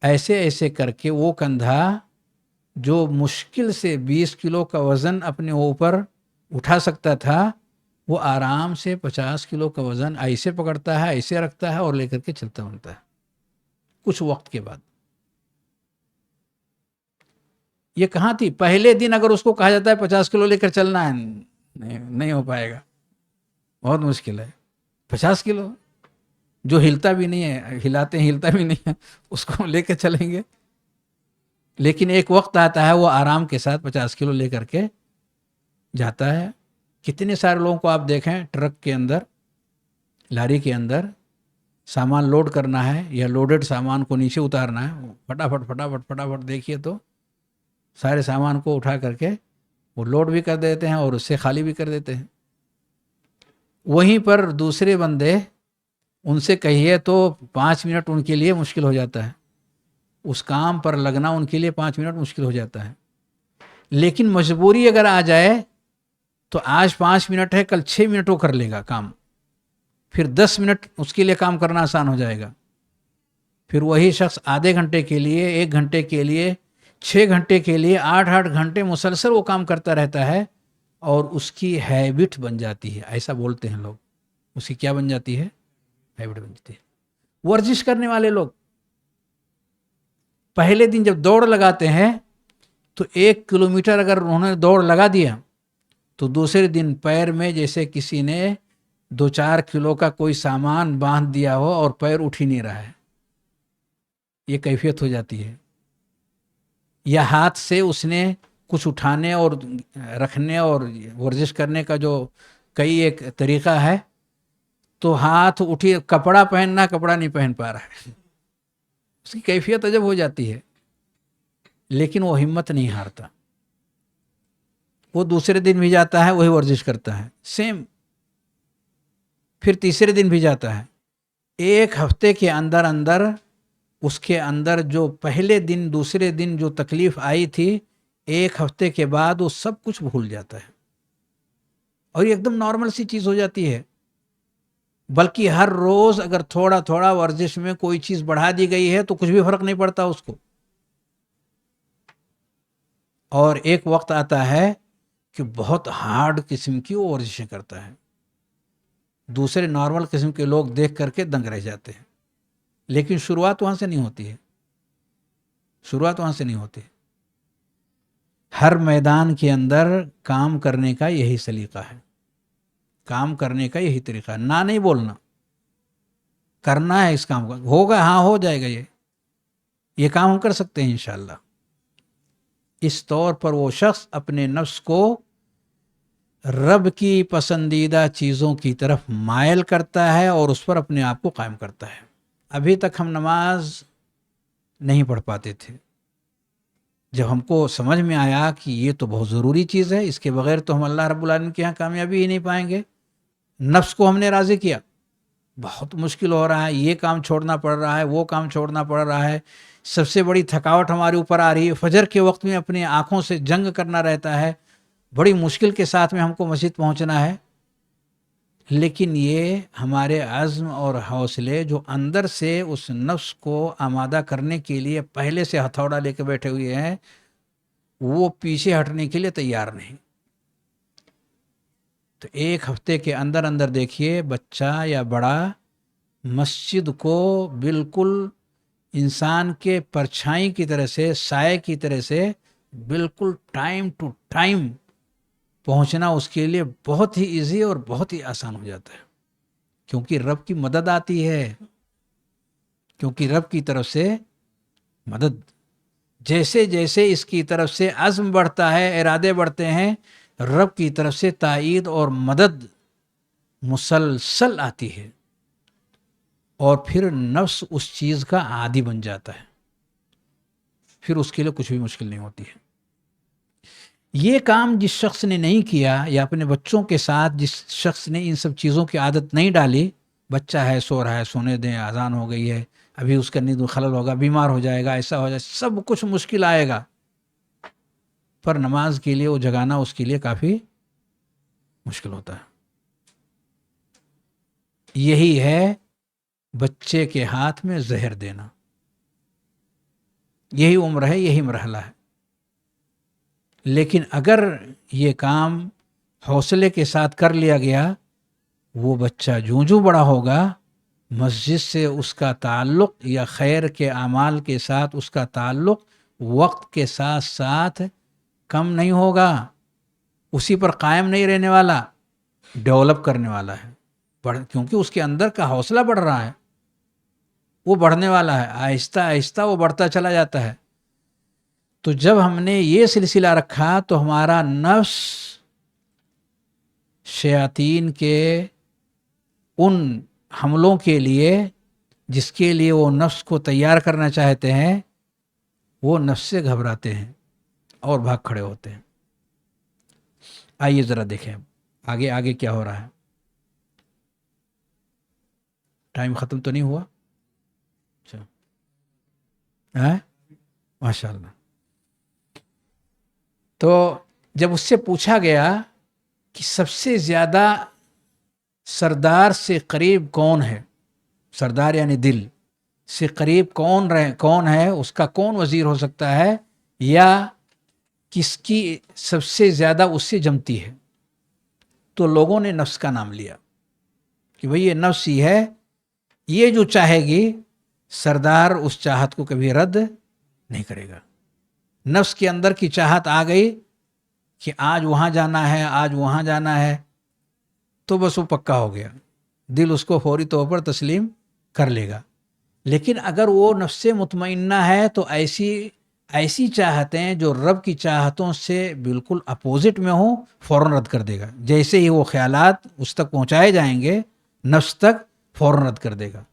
ایسے ایسے کر کے وہ کندھا جو مشکل سے 20 کلو کا وزن اپنے اوپر اٹھا سکتا تھا، وہ آرام سے 50 کلو کا وزن ایسے پکڑتا ہے، ایسے رکھتا ہے اور لے کر کے چلتا بنتا ہے کچھ وقت کے بعد. یہ کہاں تھی پہلے دن؟ اگر اس کو کہا جاتا ہے 50 کلو لے کر چلنا ہے، نہیں ہو پائے گا، بہت مشکل ہے. 50 کلو جو ہلتا بھی نہیں ہے، ہلاتے ہیں ہلتا بھی نہیں ہے، اس کو لے کے چلیں گے. لیکن ایک وقت آتا ہے وہ آرام کے ساتھ 50 کلو لے کر کے جاتا ہے. کتنے سارے لوگوں کو آپ دیکھیں ٹرک کے اندر، لاری کے اندر سامان لوڈ کرنا ہے یا لوڈڈ سامان کو نیچے اتارنا ہے، فٹافٹ فٹافٹ فٹافٹ دیکھیے تو سارے سامان کو اٹھا کر کے وہ لوڈ بھی کر دیتے ہیں اور اس سے خالی بھی کر دیتے ہیں۔ وہیں پر دوسرے بندے، ان سے کہیے تو 5 منٹ ان کے لیے مشکل ہو جاتا ہے، اس کام پر لگنا ان کے لیے 5 منٹ مشکل ہو جاتا ہے۔ لیکن مجبوری اگر آ جائے تو آج 5 منٹ ہے، کل 6 منٹ وہ کر لے گا کام، پھر 10 منٹ اس کے لیے کام کرنا آسان ہو جائے گا۔ پھر وہی شخص آدھے گھنٹے کے لیے، 1 گھنٹے کے لیے، 6 گھنٹے کے لیے، 8 8 گھنٹے مسلسل وہ کام کرتا رہتا ہے اور اس کی ہیبٹ بن جاتی ہے، ایسا بولتے ہیں لوگ۔ اس کی کیا بن جاتی ہے؟ ہیبٹ بن جاتی ہے۔ ورزش کرنے والے لوگ پہلے دن جب دوڑ لگاتے ہیں تو 1 کلومیٹر اگر انہوں نے دوڑ لگا دیا تو دوسرے دن پیر میں جیسے کسی نے 2 4 کلو کا کوئی سامان باندھ دیا ہو اور پیر اٹھ ہی نہیں رہا ہے، یہ کیفیت ہو جاتی ہے۔ یا ہاتھ سے اس نے کچھ اٹھانے اور رکھنے اور ورزش کرنے کا جو کئی ایک طریقہ ہے، تو ہاتھ اٹھی، کپڑا پہننا، کپڑا نہیں پہن پا رہا ہے، اس کی کیفیت عجب ہو جاتی ہے۔ لیکن وہ ہمت نہیں ہارتا، وہ دوسرے دن بھی جاتا ہے، وہی ورزش کرتا ہے سیم، پھر تیسرے دن بھی جاتا ہے۔ 1 ہفتے کے اندر اندر اس کے اندر جو پہلے دن دوسرے دن جو تکلیف آئی تھی، 1 ہفتے کے بعد وہ سب کچھ بھول جاتا ہے اور یہ ایک دم نارمل سی چیز ہو جاتی ہے۔ بلکہ ہر روز اگر تھوڑا تھوڑا ورزش میں کوئی چیز بڑھا دی گئی ہے تو کچھ بھی فرق نہیں پڑتا اس کو۔ اور ایک وقت آتا ہے کہ بہت ہارڈ قسم کی وہ ورزشیں کرتا ہے، دوسرے نارمل قسم کے لوگ دیکھ کر کے دنگ رہ جاتے ہیں۔ لیکن شروعات وہاں سے نہیں ہوتی ہے، شروعات وہاں سے نہیں ہوتی۔ ہر میدان کے اندر کام کرنے کا یہی سلیقہ ہے، کام کرنے کا یہی طریقہ ہے، نہ نہیں بولنا، کرنا ہے اس کام کو، ہوگا، ہاں ہو جائے گا، یہ کام ہم کر سکتے ہیں انشاءاللہ۔ اس طور پر وہ شخص اپنے نفس کو رب کی پسندیدہ چیزوں کی طرف مائل کرتا ہے اور اس پر اپنے آپ کو قائم کرتا ہے۔ ابھی تک ہم نماز نہیں پڑھ پاتے تھے، جب ہم کو سمجھ میں آیا کہ یہ تو بہت ضروری چیز ہے، اس کے بغیر تو ہم اللہ رب العالمین کے یہاں کامیابی ہی نہیں پائیں گے، نفس کو ہم نے راضی کیا، بہت مشکل ہو رہا ہے، یہ کام چھوڑنا پڑ رہا ہے، وہ کام چھوڑنا پڑ رہا ہے، سب سے بڑی تھکاوٹ ہمارے اوپر آ رہی ہے، فجر کے وقت میں اپنی آنکھوں سے جنگ کرنا رہتا ہے، بڑی مشکل کے ساتھ میں ہم کو مسجد پہنچنا ہے۔ لیکن یہ ہمارے عزم اور حوصلے جو اندر سے اس نفس کو آمادہ کرنے کے لیے پہلے سے ہتھوڑا لے کے بیٹھے ہوئے ہیں، وہ پیچھے ہٹنے کے لیے تیار نہیں۔ تو 1 ہفتے کے اندر اندر دیکھیے، بچہ یا بڑا مسجد کو بالکل انسان کے پرچھائی کی طرح سے، سائے کی طرح سے بالکل ٹائم ٹو ٹائم پہنچنا اس کے لیے بہت ہی ایزی اور بہت ہی آسان ہو جاتا ہے، کیونکہ رب کی مدد آتی ہے، کیونکہ رب کی طرف سے مدد، جیسے جیسے اس کی طرف سے عزم بڑھتا ہے، ارادے بڑھتے ہیں، رب کی طرف سے تائید اور مدد مسلسل آتی ہے، اور پھر نفس اس چیز کا عادی بن جاتا ہے، پھر اس کے لیے کچھ بھی مشکل نہیں ہوتی ہے۔ یہ کام جس شخص نے نہیں کیا، یا اپنے بچوں کے ساتھ جس شخص نے ان سب چیزوں کی عادت نہیں ڈالی، بچہ ہے، سو رہا ہے، سونے دیں، اذان ہو گئی ہے، ابھی اس کا نیند میں خلل ہوگا، بیمار ہو جائے گا، ایسا ہو جائے، سب کچھ مشکل آئے گا، پر نماز کے لیے وہ جگانا اس کے لیے کافی مشکل ہوتا ہے۔ یہی ہے بچے کے ہاتھ میں زہر دینا، یہی عمر ہے، یہی مرحلہ ہے۔ لیکن اگر یہ کام حوصلے کے ساتھ کر لیا گیا، وہ بچہ جوں بڑا ہوگا، مسجد سے اس کا تعلق یا خیر کے اعمال کے ساتھ اس کا تعلق وقت کے ساتھ ساتھ کم نہیں ہوگا، اسی پر قائم نہیں رہنے والا، ڈیولپ کرنے والا ہے، کیونکہ اس کے اندر کا حوصلہ بڑھ رہا ہے، وہ بڑھنے والا ہے، آہستہ آہستہ وہ بڑھتا چلا جاتا ہے۔ تو جب ہم نے یہ سلسلہ رکھا تو ہمارا نفس شیاطین کے ان حملوں کے لیے جس کے لیے وہ نفس کو تیار کرنا چاہتے ہیں وہ نفس سے گھبراتے ہیں اور بھاگ کھڑے ہوتے ہیں۔ آئیے ذرا دیکھیں آگے آگے کیا ہو رہا ہے۔ ٹائم ختم تو نہیں ہوا؟ اچھا، ماشاء اللہ۔ تو جب اس سے پوچھا گیا کہ سب سے زیادہ سردار سے قریب کون ہے، سردار یعنی دل سے قریب کون ہے، اس کا کون وزیر ہو سکتا ہے، یا کس کی سب سے زیادہ اس سے جمتی ہے، تو لوگوں نے نفس کا نام لیا کہ بھئی یہ نفس ہی ہے، یہ جو چاہے گی سردار اس چاہت کو کبھی رد نہیں کرے گا۔ نفس کے اندر کی چاہت آ گئی کہ آج وہاں جانا ہے، آج وہاں جانا ہے، تو بس وہ پکا ہو گیا، دل اس کو فوری طور پر تسلیم کر لے گا۔ لیکن اگر وہ نفس مطمئنہ ہے تو ایسی چاہتیں جو رب کی چاہتوں سے بالکل اپوزٹ میں ہوں فوراً رد کر دے گا۔ جیسے ہی وہ خیالات اس تک پہنچائے جائیں گے نفس تک، فوراً رد کر دے گا،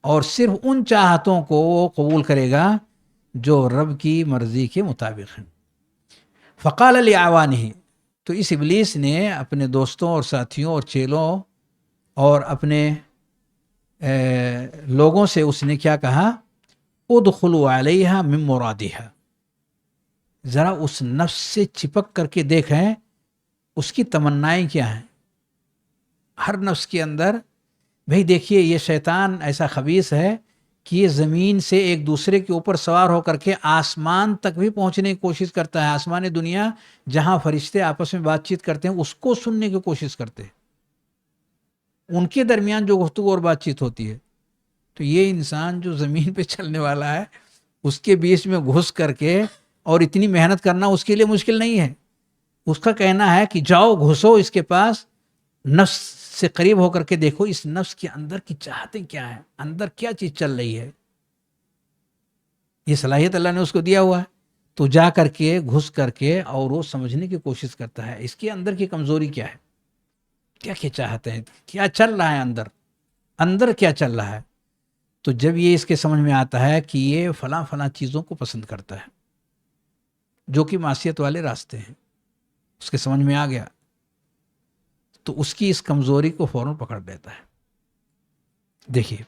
اور صرف ان چاہتوں کو وہ قبول کرے گا جو رب کی مرضی کے مطابق ہیں۔ فقال لعوانہ، تو اس ابلیس نے اپنے دوستوں اور ساتھیوں اور چیلوں اور اپنے لوگوں سے اس نے کیا کہا، ادخلوا علیہا من مرادہا، ذرا اس نفس سے چپک کر کے دیکھیں اس کی تمنائیں کیا ہیں۔ ہر نفس کے اندر، بھئی دیکھیے یہ شیطان ایسا خبیث ہے کہ یہ زمین سے ایک دوسرے کے اوپر سوار ہو کر کے آسمان تک بھی پہنچنے کی کوشش کرتا ہے۔ آسمان دنیا جہاں فرشتے آپس میں بات چیت کرتے ہیں اس کو سننے کی کوشش کرتے ہیں، ان کے درمیان جو گفتگو اور بات چیت ہوتی ہے۔ تو یہ انسان جو زمین پہ چلنے والا ہے اس کے بیچ میں گھس کر کے اور اتنی محنت کرنا اس کے لیے مشکل نہیں ہے۔ اس کا کہنا ہے کہ جاؤ گھسو اس کے پاس، نفس سے قریب ہو کر کے دیکھو اس نفس کے اندر کی چاہتیں کیا ہیں، اندر کیا چیز چل رہی ہے۔ یہ صلاحیت اللہ نے اس کو دیا ہوا ہے، تو جا کر کے گھس کر کے اور وہ سمجھنے کی کوشش کرتا ہے اس کے اندر کی کمزوری کیا ہے، کیا کیا چاہتے ہیں، کیا چل رہا ہے اندر کیا چل رہا ہے۔ تو جب یہ اس کے سمجھ میں آتا ہے کہ یہ فلاں فلاں چیزوں کو پسند کرتا ہے جو کہ معصیت والے راستے ہیں، اس کے سمجھ میں آ گیا تو اس کی اس کمزوری کو فوراً پکڑ لیتا ہے۔ دیکھیے،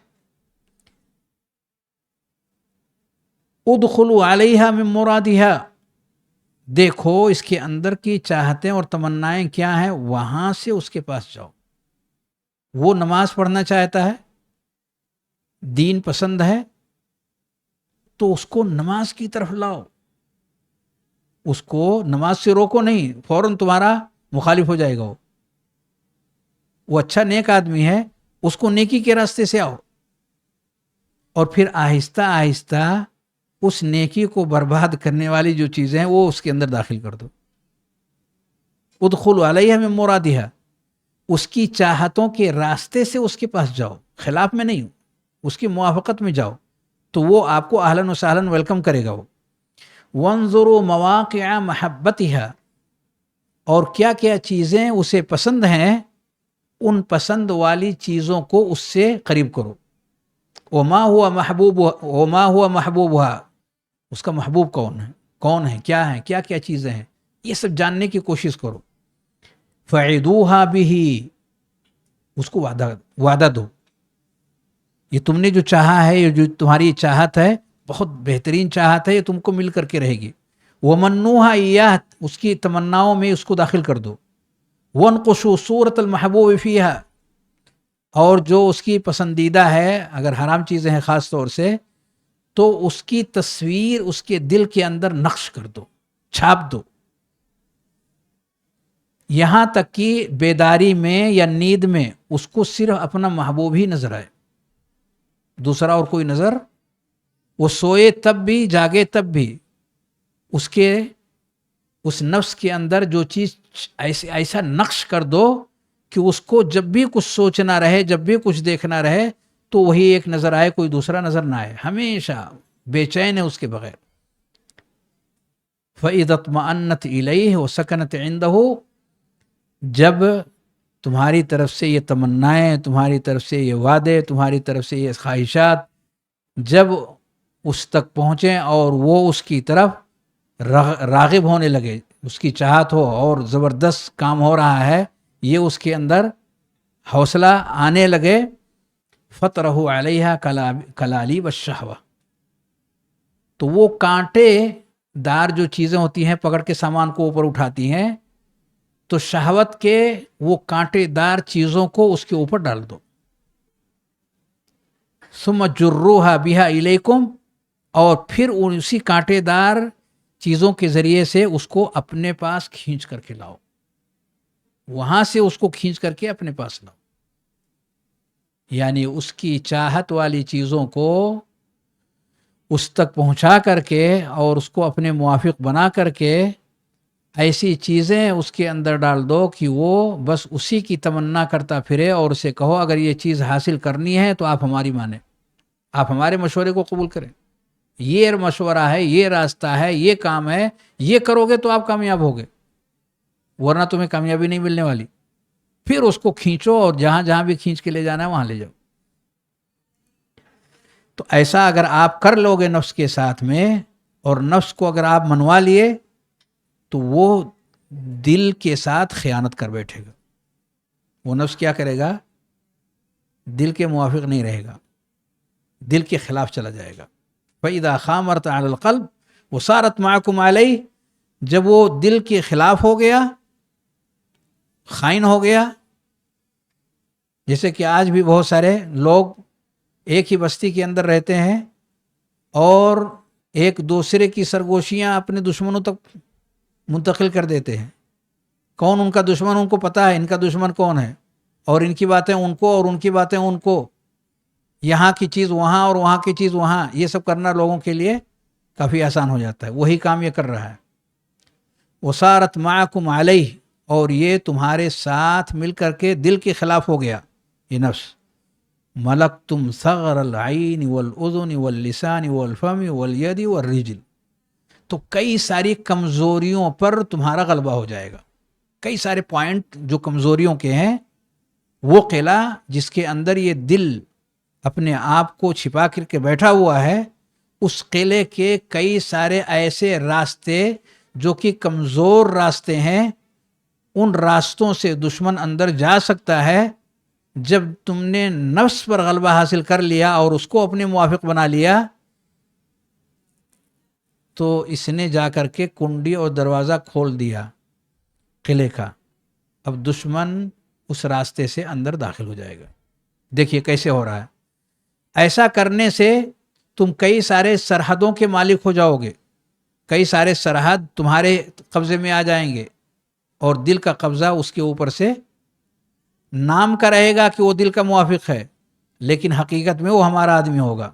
ادخلوا علیہا من مرادہا، دیکھو اس کے اندر کی چاہتیں اور تمنائیں کیا ہیں، وہاں سے اس کے پاس جاؤ۔ وہ نماز پڑھنا چاہتا ہے، دین پسند ہے، تو اس کو نماز کی طرف لاؤ، اس کو نماز سے روکو نہیں، فوراً تمہارا مخالف ہو جائے گا۔ وہ اچھا نیک آدمی ہے، اس کو نیکی کے راستے سے آؤ، اور پھر آہستہ آہستہ اس نیکی کو برباد کرنے والی جو چیزیں ہیں وہ اس کے اندر داخل کر دو۔ ادخلوا علیہا من مرادہا، اس کی چاہتوں کے راستے سے اس کے پاس جاؤ، خلاف میں نہیں، اس کی موافقت میں جاؤ، تو وہ آپ کو اہلاً و سہلاً ویلکم کرے گا۔ وہ وانظروا مواقع محبتہا، اور کیا کیا چیزیں اسے پسند ہیں ان پسند والی چیزوں کو اس سے قریب کرو۔ وما ہوا محبوبها، اس کا محبوب کون ہے، کیا ہے، کیا کیا چیزیں ہیں، یہ سب جاننے کی کوشش کرو۔ فعدوها به، اس کو وعدہ دو، یہ تم نے جو چاہا ہے، یہ جو تمہاری چاہت ہے بہت بہترین چاہت ہے، یہ تم کو مل کر کے رہے گی۔ ومنوها ایاہ، اس کی تمناؤں میں اس کو داخل کر دو۔ وانقشوا صورت المحبوب فیہا، اور جو اس کی پسندیدہ ہے اگر حرام چیزیں ہیں خاص طور سے، تو اس کی تصویر اس کے دل کے اندر نقش کر دو، چھاپ دو، یہاں تک کہ بیداری میں یا نیند میں اس کو صرف اپنا محبوب ہی نظر آئے، دوسرا اور کوئی نظر، وہ سوئے تب بھی جاگے تب بھی اس نفس کے اندر جو چیز ایسا نقش کر دو کہ اس کو جب بھی کچھ سوچنا رہے، جب بھی کچھ دیکھنا رہے، تو وہی ایک نظر آئے، کوئی دوسرا نظر نہ آئے، ہمیشہ بے چین ہے اس کے بغیر۔ فَإِذَا اطْمَأَنَّتْ إِلَيْهِ وَسَكَنَتْ عِنْدَهُ، جب تمہاری طرف سے یہ تمنائیں، تمہاری طرف سے یہ وعدے، تمہاری طرف سے یہ خواہشات جب اس تک پہنچیں اور وہ اس کی طرف راغب ہونے لگے، اس کی چاہت ہو اور زبردست کام ہو رہا ہے، یہ اس کے اندر حوصلہ آنے لگے، فَطْرَهُ عَلَيْهَا كَلَالِيبَ الشَّهْوَةِ، تو وہ کانٹے دار جو چیزیں ہوتی ہیں پکڑ کے سامان کو اوپر اٹھاتی ہیں، تو شہوت کے وہ کانٹے دار چیزوں کو اس کے اوپر ڈال دو. ثم جروها بها الیکم، اور پھر اسی کانٹے دار چیزوں کے ذریعے سے اس کو اپنے پاس کھینچ کر کے لاؤ، وہاں سے اس کو کھینچ کر کے اپنے پاس لاؤ. یعنی اس کی چاہت والی چیزوں کو اس تک پہنچا کر کے اور اس کو اپنے موافق بنا کر کے ایسی چیزیں اس کے اندر ڈال دو کہ وہ بس اسی کی تمنا کرتا پھرے، اور اسے کہو اگر یہ چیز حاصل کرنی ہے تو آپ ہماری مانیں، آپ ہمارے مشورے کو قبول کریں، یہ مشورہ ہے، یہ راستہ ہے، یہ کام ہے، یہ کرو گے تو آپ کامیاب ہوگے، ورنہ تمہیں کامیابی نہیں ملنے والی. پھر اس کو کھینچو اور جہاں جہاں بھی کھینچ کے لے جانا ہے وہاں لے جاؤ. تو ایسا اگر آپ کر لو گے نفس کے ساتھ میں، اور نفس کو اگر آپ منوا لیے، تو وہ دل کے ساتھ خیانت کر بیٹھے گا. وہ نفس کیا کرے گا؟ دل کے موافق نہیں رہے گا، دل کے خلاف چلا جائے گا. فَإِذَا خَامَرْتَ عَلَى الْقَلْبِ وَصَارَتْ مَعَكُمْ عَلَيْهِ، جب وہ دل کے خلاف ہو گیا، خائن ہو گیا. جیسے کہ آج بھی بہت سارے لوگ ایک ہی بستی کے اندر رہتے ہیں اور ایک دوسرے کی سرگوشیاں اپنے دشمنوں تک منتقل کر دیتے ہیں. کون ان کا دشمن ان کو پتا ہے، ان کا دشمن کون ہے، اور ان کی باتیں ان کو اور ان کی باتیں ان کو، یہاں کی چیز وہاں اور وہاں کی چیز وہاں، یہ سب کرنا لوگوں کے لیے کافی آسان ہو جاتا ہے. وہی کام یہ کر رہا ہے. وَصَارَتْ مَعَكُمْ عَلَيْهِ، اور یہ تمہارے ساتھ مل کر کے دل کے خلاف ہو گیا یہ نفس. مَلَكْتُمْ ثَغْرَ الْعَيْنِ وَالْأُذُنِ وَاللِّسَانِ وَالْفَمِ وَالْيَدِ وَالرِّجْلِ، تو کئی ساری کمزوریوں پر تمہارا غلبہ ہو جائے گا. کئی سارے پوائنٹ جو کمزوریوں کے ہیں، وہ قلعہ جس کے اندر یہ دل اپنے آپ کو چھپا کر کے بیٹھا ہوا ہے، اس قلعے کے کئی سارے ایسے راستے جو کہ کمزور راستے ہیں، ان راستوں سے دشمن اندر جا سکتا ہے. جب تم نے نفس پر غلبہ حاصل کر لیا اور اس کو اپنے موافق بنا لیا، تو اس نے جا کر کے کنڈی اور دروازہ کھول دیا قلعے کا. اب دشمن اس راستے سے اندر داخل ہو جائے گا. دیکھیے کیسے ہو رہا ہے. ایسا کرنے سے تم کئی سارے سرحدوں کے مالک ہو جاؤ گے، کئی سارے سرحد تمہارے قبضے میں آ جائیں گے، اور دل کا قبضہ اس کے اوپر سے نام کا رہے گا کہ وہ دل کا موافق ہے، لیکن حقیقت میں وہ ہمارا آدمی ہوگا.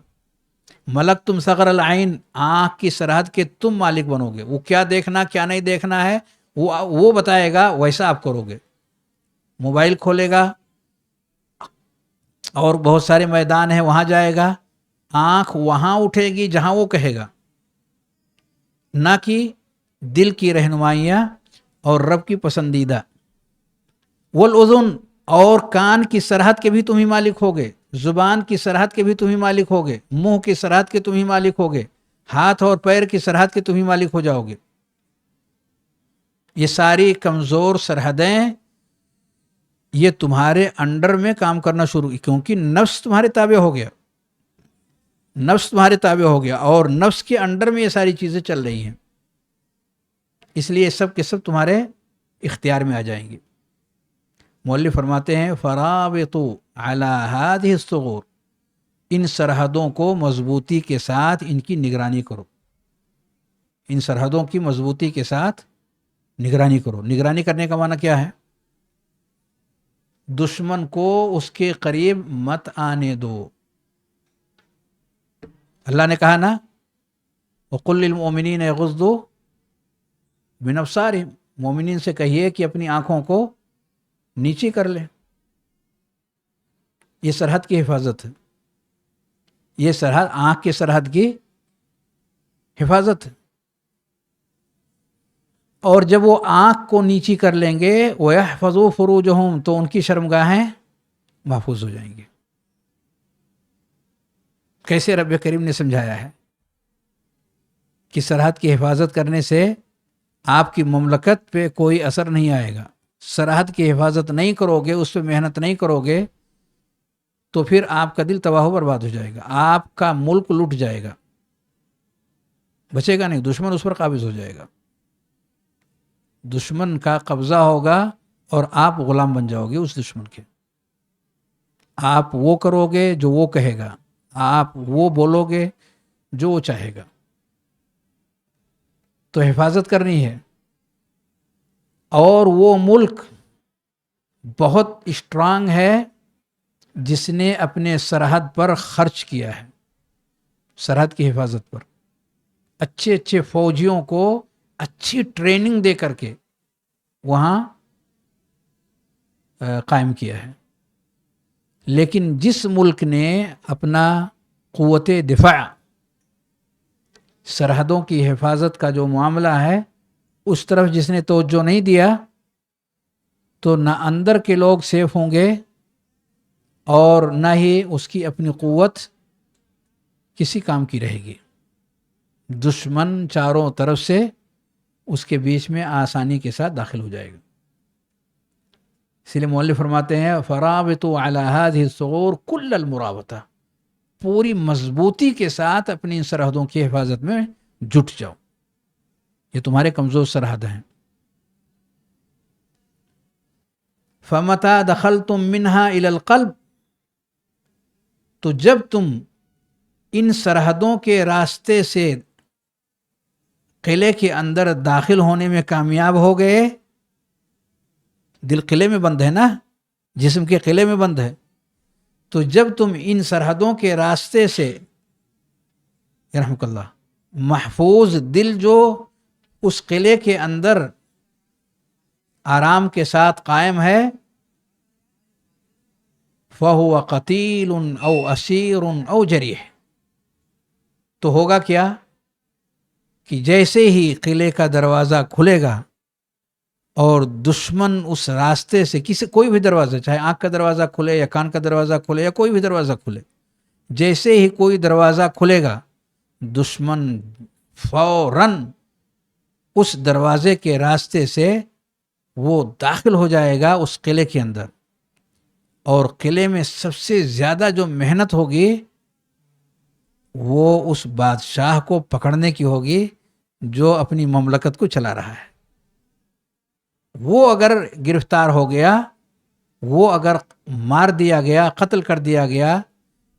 ملک تم صغر العین، آنکھ کی سرحد کے تم مالک بنو گے. وہ کیا دیکھنا کیا نہیں دیکھنا ہے وہ بتائے گا، ویسا آپ کرو گے. موبائل کھولے گا اور بہت سارے میدان ہیں وہاں جائے گا، آنکھ وہاں اٹھے گی جہاں وہ کہے گا، نہ کہ دل کی رہنمائیاں اور رب کی پسندیدہ. والاذن، اور کان کی سرحد کے بھی تم ہی مالک ہوگے، زبان کی سرحد کے بھی تم ہی مالک ہوگے، منہ کی سرحد کے تم ہی مالک ہوگے، ہاتھ اور پیر کی سرحد کے تم ہی مالک ہو جاؤ گے. یہ ساری کمزور سرحدیں یہ تمہارے انڈر میں کام کرنا شروع، کیونکہ نفس تمہارے تابع ہو گیا، نفس تمہارے تابع ہو گیا، اور نفس کے انڈر میں یہ ساری چیزیں چل رہی ہیں، اس لیے سب کے سب تمہارے اختیار میں آ جائیں گی. مؤلف فرماتے ہیں فرابطوا علی هذه الثغور، ان سرحدوں کو مضبوطی کے ساتھ ان کی نگرانی کرو، ان سرحدوں کی مضبوطی کے ساتھ نگرانی کرو. نگرانی کرنے کا معنی کیا ہے؟ دشمن کو اس کے قریب مت آنے دو. اللہ نے کہا نا وَقُلْ لِلْمُؤْمِنِينَ يَغُضُّوا مِنْ أَبْصَارِهِمْ، مومنین سے کہیے کہ اپنی آنکھوں کو نیچی کر لیں. یہ سرحد کی حفاظت ہے، یہ سرحد آنکھ کی سرحد کی حفاظت ہے. اور جب وہ آنکھ کو نیچی کر لیں گے وَيَحْفَظُوا فُرُوجَهُمْ تو ان کی شرمگاہیں محفوظ ہو جائیں گی. کیسے رب کریم نے سمجھایا ہے کہ سرحد کی حفاظت کرنے سے آپ کی مملکت پہ کوئی اثر نہیں آئے گا. سرحد کی حفاظت نہیں کرو گے، اس پہ محنت نہیں کرو گے تو پھر آپ کا دل تباہ و برباد ہو جائے گا، آپ کا ملک لٹ جائے گا، بچے گا نہیں، دشمن اس پر قابض ہو جائے گا، دشمن کا قبضہ ہوگا اور آپ غلام بن جاؤ گے اس دشمن کے. آپ وہ کرو گے جو وہ کہے گا، آپ وہ بولو گے جو وہ چاہے گا. تو حفاظت کرنی ہے. اور وہ ملک بہت اسٹرانگ ہے جس نے اپنے سرحد پر خرچ کیا ہے، سرحد کی حفاظت پر اچھے اچھے فوجیوں کو اچھی ٹریننگ دے کر کے وہاں قائم کیا ہے. لیکن جس ملک نے اپنا قوت دفاع، سرحدوں کی حفاظت کا جو معاملہ ہے اس طرف جس نے توجہ نہیں دیا تو نہ اندر کے لوگ سیف ہوں گے اور نہ ہی اس کی اپنی قوت کسی کام کی رہے گی. دشمن چاروں طرف سے اس کے بیچ میں آسانی کے ساتھ داخل ہو جائے گا. اس لیے مؤلف فرماتے ہیں فرابطوا علی هذه الثغور کل المرابطہ، پوری مضبوطی کے ساتھ اپنی سرحدوں کی حفاظت میں جٹ جاؤ، یہ تمہارے کمزور سرحد ہیں. فمتى دخلتم منها الى القلب، تو جب تم ان سرحدوں کے راستے سے قلعے کے اندر داخل ہونے میں کامیاب ہو گئے، دل قلعے میں بند ہے نا، جسم کے قلعے میں بند ہے، تو جب تم ان سرحدوں کے راستے سے رحمک اللہ محفوظ دل جو اس قلعے کے اندر آرام کے ساتھ قائم ہے، فَهُوَ قَتِيلٌ أَوْ أَسِيرٌ أَوْ جَرِيحٌ، تو ہوگا کیا کہ جیسے ہی قلعے کا دروازہ کھلے گا اور دشمن اس راستے سے کوئی بھی دروازہ، چاہے آنکھ کا دروازہ کھلے یا کان کا دروازہ کھلے یا کوئی بھی دروازہ کھلے، جیسے ہی کوئی دروازہ کھلے گا دشمن فوراً اس دروازے کے راستے سے وہ داخل ہو جائے گا اس قلعے کے اندر. اور قلعے میں سب سے زیادہ جو محنت ہوگی وہ اس بادشاہ کو پکڑنے کی ہوگی جو اپنی مملکت کو چلا رہا ہے. وہ اگر گرفتار ہو گیا، وہ اگر مار دیا گیا، قتل کر دیا گیا،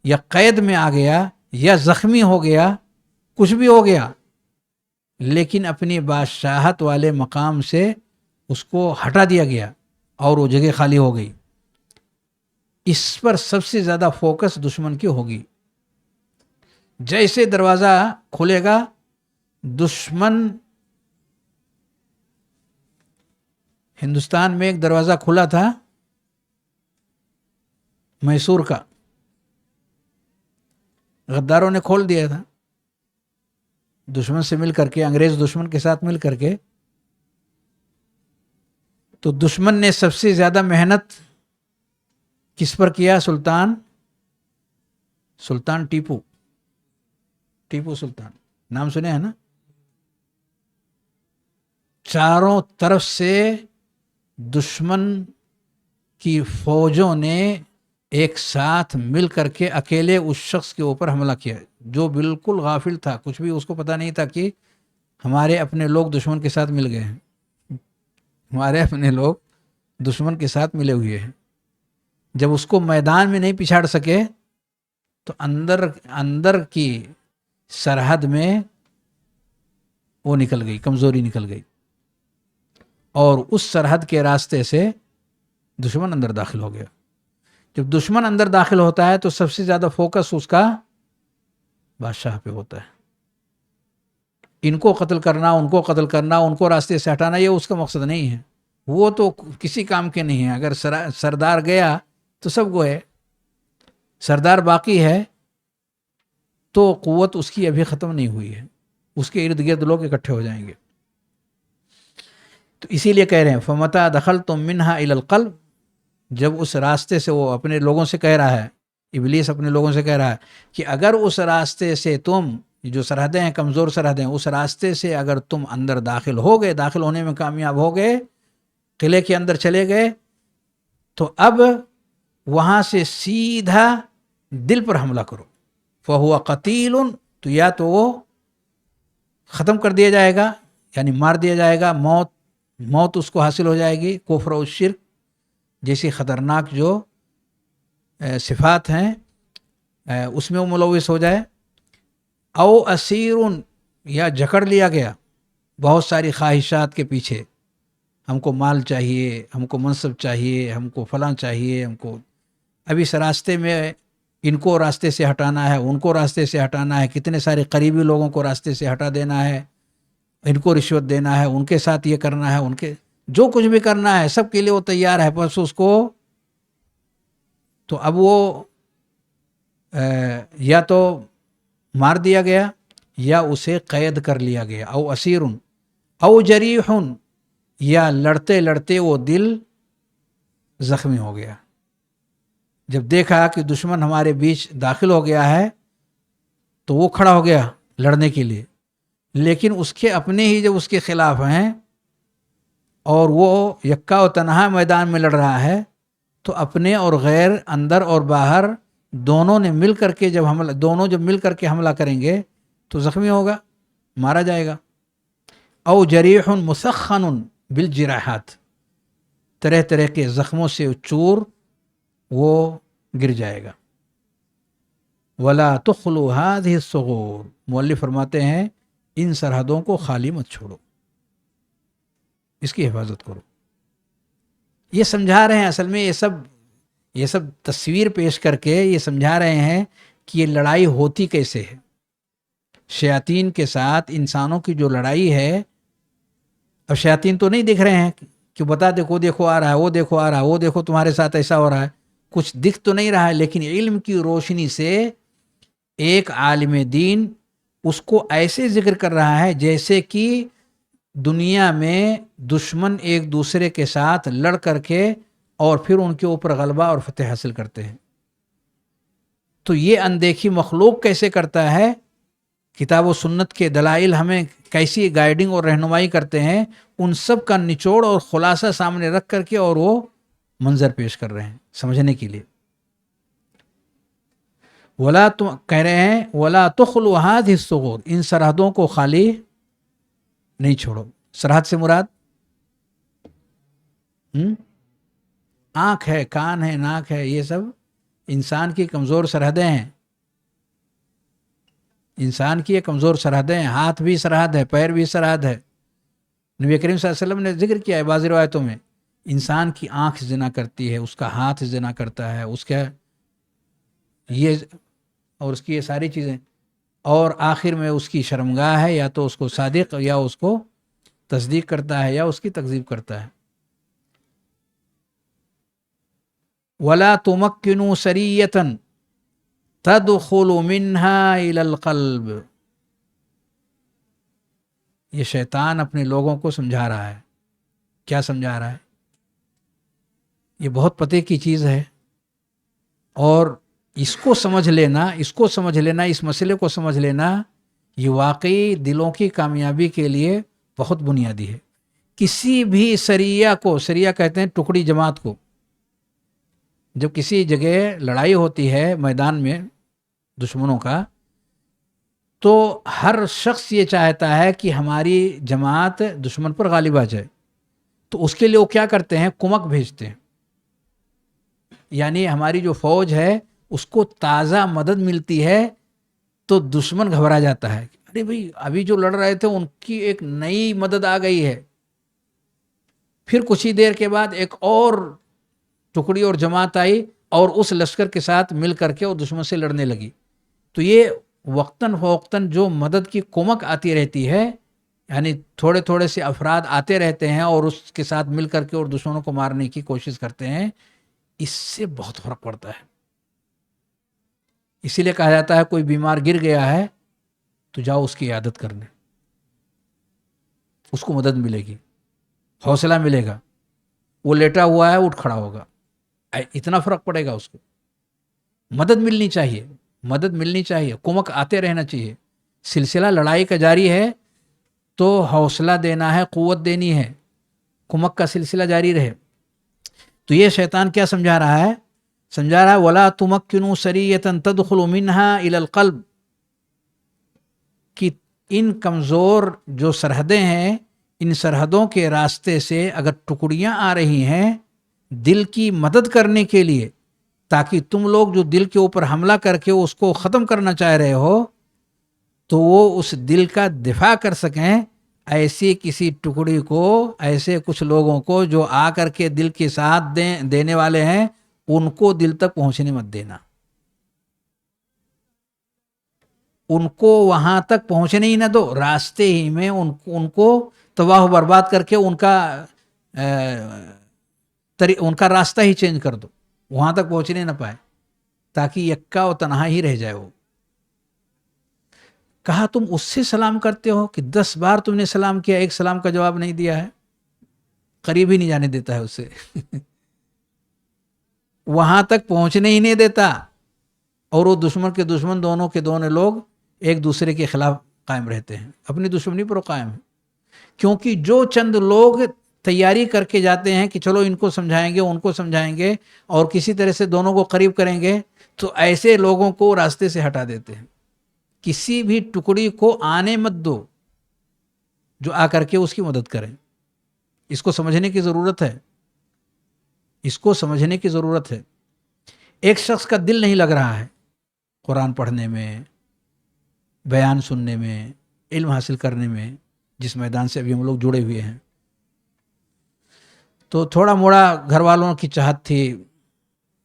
یا قید میں آ گیا، یا زخمی ہو گیا، کچھ بھی ہو گیا، لیکن اپنی بادشاہت والے مقام سے اس کو ہٹا دیا گیا اور وہ جگہ خالی ہو گئی، اس پر سب سے زیادہ فوکس دشمن کی ہوگی. جیسے دروازہ کھلے گا دشمن، ہندوستان میں ایک دروازہ کھلا تھا میسور کا، غداروں نے کھول دیا تھا دشمن سے مل کر کے، انگریز دشمن کے ساتھ مل کر کے. تو دشمن نے سب سے زیادہ محنت کس پر کیا؟ سلطان ٹیپو سلطان، نام سنے ہیں نا؟ چاروں طرف سے دشمن کی فوجوں نے ایک ساتھ مل کر کے اکیلے اس شخص کے اوپر حملہ کیا جو بالکل غافل تھا، کچھ بھی اس کو پتہ نہیں تھا کہ ہمارے اپنے لوگ دشمن کے ساتھ مل گئے ہیں، ہمارے اپنے لوگ دشمن کے ساتھ ملے ہوئے ہیں. جب اس کو میدان میں نہیں پچھاڑ سکے تو اندر کی سرحد میں وہ نکل گئی، کمزوری نکل گئی، اور اس سرحد کے راستے سے دشمن اندر داخل ہو گیا. جب دشمن اندر داخل ہوتا ہے تو سب سے زیادہ فوکس اس کا بادشاہ پہ ہوتا ہے. ان کو قتل کرنا، ان کو قتل کرنا، ان کو راستے سے ہٹانا، یہ اس کا مقصد نہیں ہے، وہ تو کسی کام کے نہیں ہے. اگر سردار گیا تو سب گئے، سردار باقی ہے تو قوت اس کی ابھی ختم نہیں ہوئی ہے، اس کے ارد گرد لوگ اکٹھے ہو جائیں گے. تو اسی لیے کہہ رہے ہیں فمتا دخلتم منہا الی القلب، جب اس راستے سے، وہ اپنے لوگوں سے کہہ رہا ہے، ابلیس اپنے لوگوں سے کہہ رہا ہے کہ اگر اس راستے سے تم، جو سرحدیں ہیں کمزور سرحدیں، اس راستے سے اگر تم اندر داخل ہو گئے، داخل ہونے میں کامیاب ہو گئے، قلعے کے اندر چلے گئے، تو اب وہاں سے سیدھا دل پر حملہ کرو، فہو قتیل، تو یا تو وہ ختم کر دیا جائے گا، یعنی مار دیا جائے گا، موت اس کو حاصل ہو جائے گی، کفر و شرک جیسی خطرناک جو صفات ہیں اس میں وہ ملوث ہو جائے، او اسیر، یا جکڑ لیا گیا بہت ساری خواہشات کے پیچھے، ہم کو مال چاہیے، ہم کو منصب چاہیے، ہم کو فلاں چاہیے، ہم کو اب اس راستے میں ان کو راستے سے ہٹانا ہے، ان کو راستے سے ہٹانا ہے، کتنے سارے قریبی لوگوں کو راستے سے ہٹا دینا ہے، ان کو رشوت دینا ہے، ان کے ساتھ یہ کرنا ہے، ان کے جو کچھ بھی کرنا ہے سب کے لیے وہ تیار ہے، بس اس کو تو اب وہ یا تو مار دیا گیا یا اسے قید کر لیا گیا، او اسیر او جریح، یا لڑتے لڑتے وہ دل زخمی ہو گیا، جب دیکھا کہ دشمن ہمارے بیچ داخل ہو گیا ہے تو وہ کھڑا ہو گیا لڑنے کے لیے، لیکن اس کے اپنے ہی جب اس کے خلاف ہیں اور وہ یکا و تنہا میدان میں لڑ رہا ہے، تو اپنے اور غیر، اندر اور باہر، دونوں نے مل کر کے دونوں جب مل کر کے حملہ کریں گے تو زخمی ہوگا، مارا جائے گا، او جریح مسخن بالجراحات، طرح طرح کے زخموں سے چور وہ گر جائے گا، ولا تخلو هذه الثغور، مؤلف فرماتے ہیں ان سرحدوں کو خالی مت چھوڑو، اس کی حفاظت کرو۔ یہ سمجھا رہے ہیں، اصل میں یہ سب تصویر پیش کر کے یہ سمجھا رہے ہیں کہ یہ لڑائی ہوتی کیسے ہے، شیاطین کے ساتھ انسانوں کی جو لڑائی ہے، اب شیاطین تو نہیں دکھ رہے ہیں کہ بتا دیکھو دیکھو آ رہا ہے، وہ دیکھو آ رہا ہے، وہ دیکھو تمہارے ساتھ ایسا ہو رہا ہے، کچھ دکھ تو نہیں رہا ہے، لیکن علم کی روشنی سے ایک عالم دین اس کو ایسے ذکر کر رہا ہے جیسے کہ دنیا میں دشمن ایک دوسرے کے ساتھ لڑ کر کے اور پھر ان کے اوپر غلبہ اور فتح حاصل کرتے ہیں، تو یہ اندیکھی مخلوق کیسے کرتا ہے، کتاب و سنت کے دلائل ہمیں کیسی گائیڈنگ اور رہنمائی کرتے ہیں، ان سب کا نچوڑ اور خلاصہ سامنے رکھ کر کے اور وہ منظر پیش کر رہے ہیں سمجھنے کے لیے۔ ولا کہہ رہے ہیں ولا تخلو هذه الثغور، ان سرحدوں کو خالی نہیں چھوڑو، سرحد سے مراد آنکھ ہے، کان ہے، ناک ہے، یہ سب انسان کی کمزور سرحدیں ہیں، انسان کی یہ کمزور سرحدیں ہیں، ہاتھ بھی سرحد ہے، پیر بھی سرحد ہے، نبی کریم صلی اللہ علیہ وسلم نے ذکر کیا ہے بعض روایتوں میں، انسان کی آنکھ زنا کرتی ہے، اس کا ہاتھ زنا کرتا ہے، اس کا یہ اور اس کی یہ ساری چیزیں، اور آخر میں اس کی شرمگاہ ہے، یا تو اس کو صادق یا اس کو تصدیق کرتا ہے یا اس کی تکذیب کرتا ہے۔ ولا تمکنوا سریۃ تدخل منها الى القلب، یہ شیطان اپنے لوگوں کو سمجھا رہا ہے، کیا سمجھا رہا ہے، یہ بہت پتے کی چیز ہے، اور اس کو سمجھ لینا، اس مسئلے کو سمجھ لینا، یہ واقعی دلوں کی کامیابی کے لیے بہت بنیادی ہے۔ کسی بھی سریہ کو، سریہ کہتے ہیں ٹکڑی جماعت کو، جب کسی جگہ لڑائی ہوتی ہے میدان میں دشمنوں کا، تو ہر شخص یہ چاہتا ہے کہ ہماری جماعت دشمن پر غالب آ جائے، تو اس کے لیے وہ کیا کرتے ہیں، کمک بھیجتے ہیں، یعنی ہماری جو فوج ہے اس کو تازہ مدد ملتی ہے تو دشمن گھبرا جاتا ہے، ارے بھائی ابھی جو لڑ رہے تھے ان کی ایک نئی مدد آ گئی ہے، پھر کچھ ہی دیر کے بعد ایک اور ٹکڑی اور جماعت آئی اور اس لشکر کے ساتھ مل کر کے وہ دشمن سے لڑنے لگی، تو یہ وقتاً فوقتاً جو مدد کی کمک آتی رہتی ہے، یعنی تھوڑے تھوڑے سے افراد آتے رہتے ہیں اور اس کے ساتھ مل کر کے اور دشمنوں کو مارنے کی کوشش کرتے ہیں، اس سے بہت فرق پڑتا ہے۔ اسی لیے کہا جاتا ہے کوئی بیمار گر گیا ہے تو جاؤ اس کی عیادت کرنے، اس کو مدد ملے گی، حوصلہ ملے گا. وہ لیٹا ہوا ہے اٹھ کھڑا ہوگا, اتنا فرق پڑے گا اس کو. مدد ملنی چاہیے, مدد ملنی چاہیے, کمک آتے رہنا چاہیے. سلسلہ لڑائی کا جاری ہے تو حوصلہ دینا ہے, قوت دینی ہے, کمک کا سلسلہ جاری رہے. تو یہ شیطان کیا سمجھا رہا ہے؟ سمجھا رہا ہے وَلَا تُمَكِّنُوا سَرِيَّةً تَدْخُلُ مِنْهَا إِلَى الْقَلْبِ, کہ ان کمزور جو سرحدیں ہیں, ان سرحدوں کے راستے سے اگر ٹکڑیاں آ رہی ہیں دل کی مدد کرنے کے لیے, تاکہ تم لوگ جو دل کے اوپر حملہ کر کے اس کو ختم کرنا چاہ رہے ہو تو وہ اس دل کا دفاع کر سکیں, ایسی کسی ٹکڑی کو, ایسے کچھ لوگوں کو جو آ کر کے دل کے ساتھ دینے والے ہیں, ان کو دل تک پہنچنے مت دینا. ان کو وہاں تک پہنچنے ہی نہ دو, راستے ہی میں ان کو تباہ و برباد کر کے ان کا راستہ ہی چینج کر دو, وہاں تک پہنچنے نہ پائے, تاکہ یکا و تنہا ہی رہ جائے وہ. کہا تم اس سے سلام کرتے ہو کہ 10 بار تم نے سلام کیا, ایک سلام کا جواب نہیں دیا ہے, قریب ہی نہیں جانے دیتا ہے اسے وہاں تک پہنچنے ہی نہیں دیتا. اور وہ دشمن کے دشمن دونوں کے دونوں لوگ ایک دوسرے کے خلاف قائم رہتے ہیں, اپنی دشمنی پر قائم ہیں. کیونکہ جو چند لوگ تیاری کر کے جاتے ہیں کہ چلو ان کو سمجھائیں گے, ان کو سمجھائیں گے, اور کسی طرح سے دونوں کو قریب کریں گے, تو ایسے لوگوں کو راستے سے ہٹا دیتے ہیں. کسی بھی ٹکڑی کو آنے مت دو جو آ کر کے اس کی مدد کریں. اس کو سمجھنے کی ضرورت ہے, اس کو سمجھنے کی ضرورت ہے. ایک شخص کا دل نہیں لگ رہا ہے قرآن پڑھنے میں, بیان سننے میں, علم حاصل کرنے میں, جس میدان سے ابھی ہم لوگ جڑے ہوئے ہیں. تو تھوڑا موڑا گھر والوں کی چاہت تھی,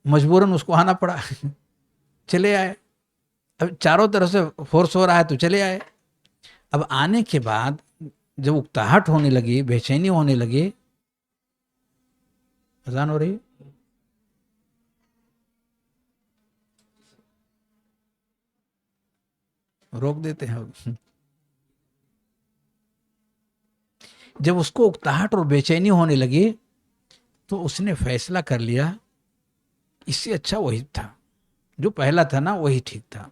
مجبوراً اس کو آنا پڑا چلے آئے. اب چاروں طرف سے فورس ہو رہا ہے تو چلے آئے. اب آنے کے بعد جب اکتاہٹ ہونے لگی, بے چینی ہونے لگی, اذان ہو رہی, روک دیتے ہیں. جب اس کو اکتاہٹ اور بے چینی ہونے لگی تو اس نے فیصلہ کر لیا اس سے اچھا وہی تھا, جو پہلا تھا نا وہی ٹھیک تھا.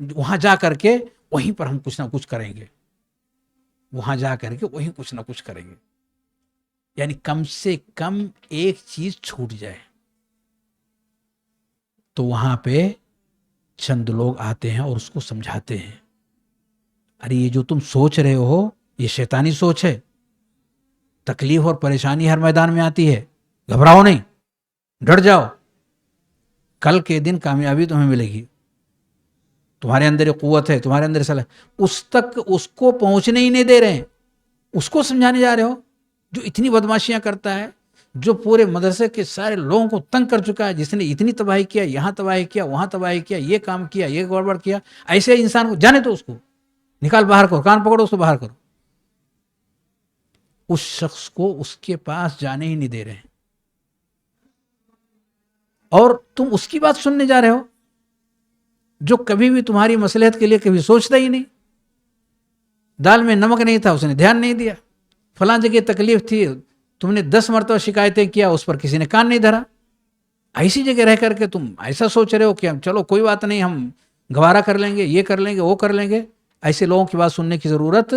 وہاں جا کر کے وہیں پر ہم کچھ نہ کچھ کریں گے, وہاں جا کر کے وہیں کچھ نہ کچھ کریں گے. یعنی کم سے کم ایک چیز چھوٹ جائے. تو وہاں پہ چند لوگ آتے ہیں اور اس کو سمجھاتے ہیں, ارے یہ جو تم سوچ رہے ہو یہ شیطانی سوچ ہے, تکلیف اور پریشانی ہر میدان میں آتی ہے, گھبراؤ نہیں, ڈٹ جاؤ, کل کے دن کامیابی تمہیں ملے گی. تمہارے اندر ایک قوت ہے, تمہارے اندر صلاح, اس تک اس کو پہنچنے ہی نہیں دے رہے ہیں. اس کو سمجھانے جا رہے ہو جو اتنی بدماشیاں کرتا ہے, جو پورے مدرسے کے سارے لوگوں کو تنگ کر چکا ہے, جس نے اتنی تباہی کیا, یہاں تباہی کیا, وہاں تباہی کیا, یہ کام کیا, یہ گڑبڑ کیا. ایسے انسان کو جانے تو اس کو نکال باہر کرو, کان پکڑو اس کو باہر کرو. اس شخص کو اس کے پاس جانے ہی نہیں دے رہے ہیں, اور تم اس کی بات سننے جا رہے ہو جو کبھی بھی تمہاری مصلحت کے لیے کبھی سوچتا ہی نہیں. دال میں نمک نہیں تھا, اس نے دھیان نہیں دیا. فلاں جگہ تکلیف تھی, تم نے 10 مرتبہ شکایتیں کیا, اس پر کسی نے کان نہیں دھرا. ایسی جگہ رہ کر کے تم ایسا سوچ رہے ہو کہ چلو کوئی بات نہیں, ہم گوارا کر لیں گے, یہ کر لیں گے, وہ کر لیں گے. ایسے لوگوں کی بات سننے کی ضرورت.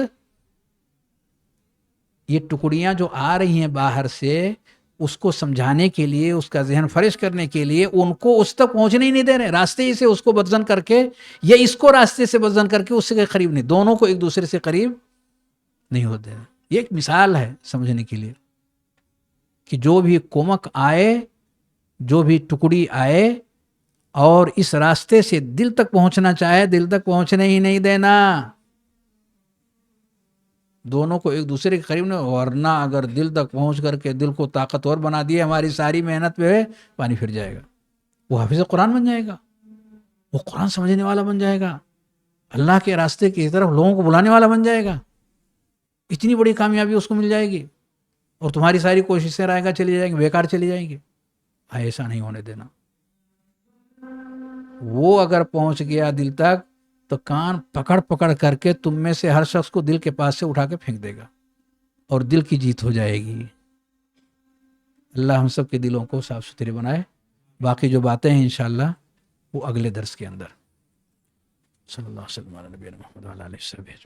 یہ ٹکڑیاں جو آ رہی ہیں باہر سے, اس کو سمجھانے کے لیے, اس کا ذہن فریش کرنے کے لیے, ان کو اس تک پہنچنے ہی نہیں دے رہے. راستے ہی سے اس کو بدزن کر کے, یا اس کو راستے سے بدزن کر کے اس سے قریب نہیں, دونوں کو ایک دوسرے سے قریب نہیں ہوتے. یہ ایک مثال ہے سمجھنے کے لیے کہ جو بھی کمک آئے, جو بھی ٹکڑی آئے اور اس راستے سے دل تک پہنچنا چاہے, دل تک پہنچنے ہی نہیں دینا. دونوں کو ایک دوسرے کے قریب نہیں, ورنہ اگر دل تک پہنچ کر کے دل کو طاقتور بنا دیا, ہماری ساری محنت پہ پانی پھر جائے گا. وہ حافظ قرآن بن جائے گا, وہ قرآن سمجھنے والا بن جائے گا, اللہ کے راستے کی طرف لوگوں کو بلانے والا بن جائے گا. اتنی بڑی کامیابی اس کو مل جائے گی, اور تمہاری ساری کوششیں رائے گا چلی جائیں گی, بیکار چلی جائیں گی. ایسا نہیں ہونے دینا. وہ اگر پہنچ گیا دل تک تو کان پکڑ پکڑ کر کے تم میں سے ہر شخص کو دل کے پاس سے اٹھا کے پھینک دے گا, اور دل کی جیت ہو جائے گی. اللہ ہم سب کے دلوں کو صاف ستھرے بنائے. باقی جو باتیں ہیں انشاءاللہ وہ اگلے درس کے اندر. صلی اللہ علیہ وسلم علی نبینا محمد وعلی آلہ وصحبہ.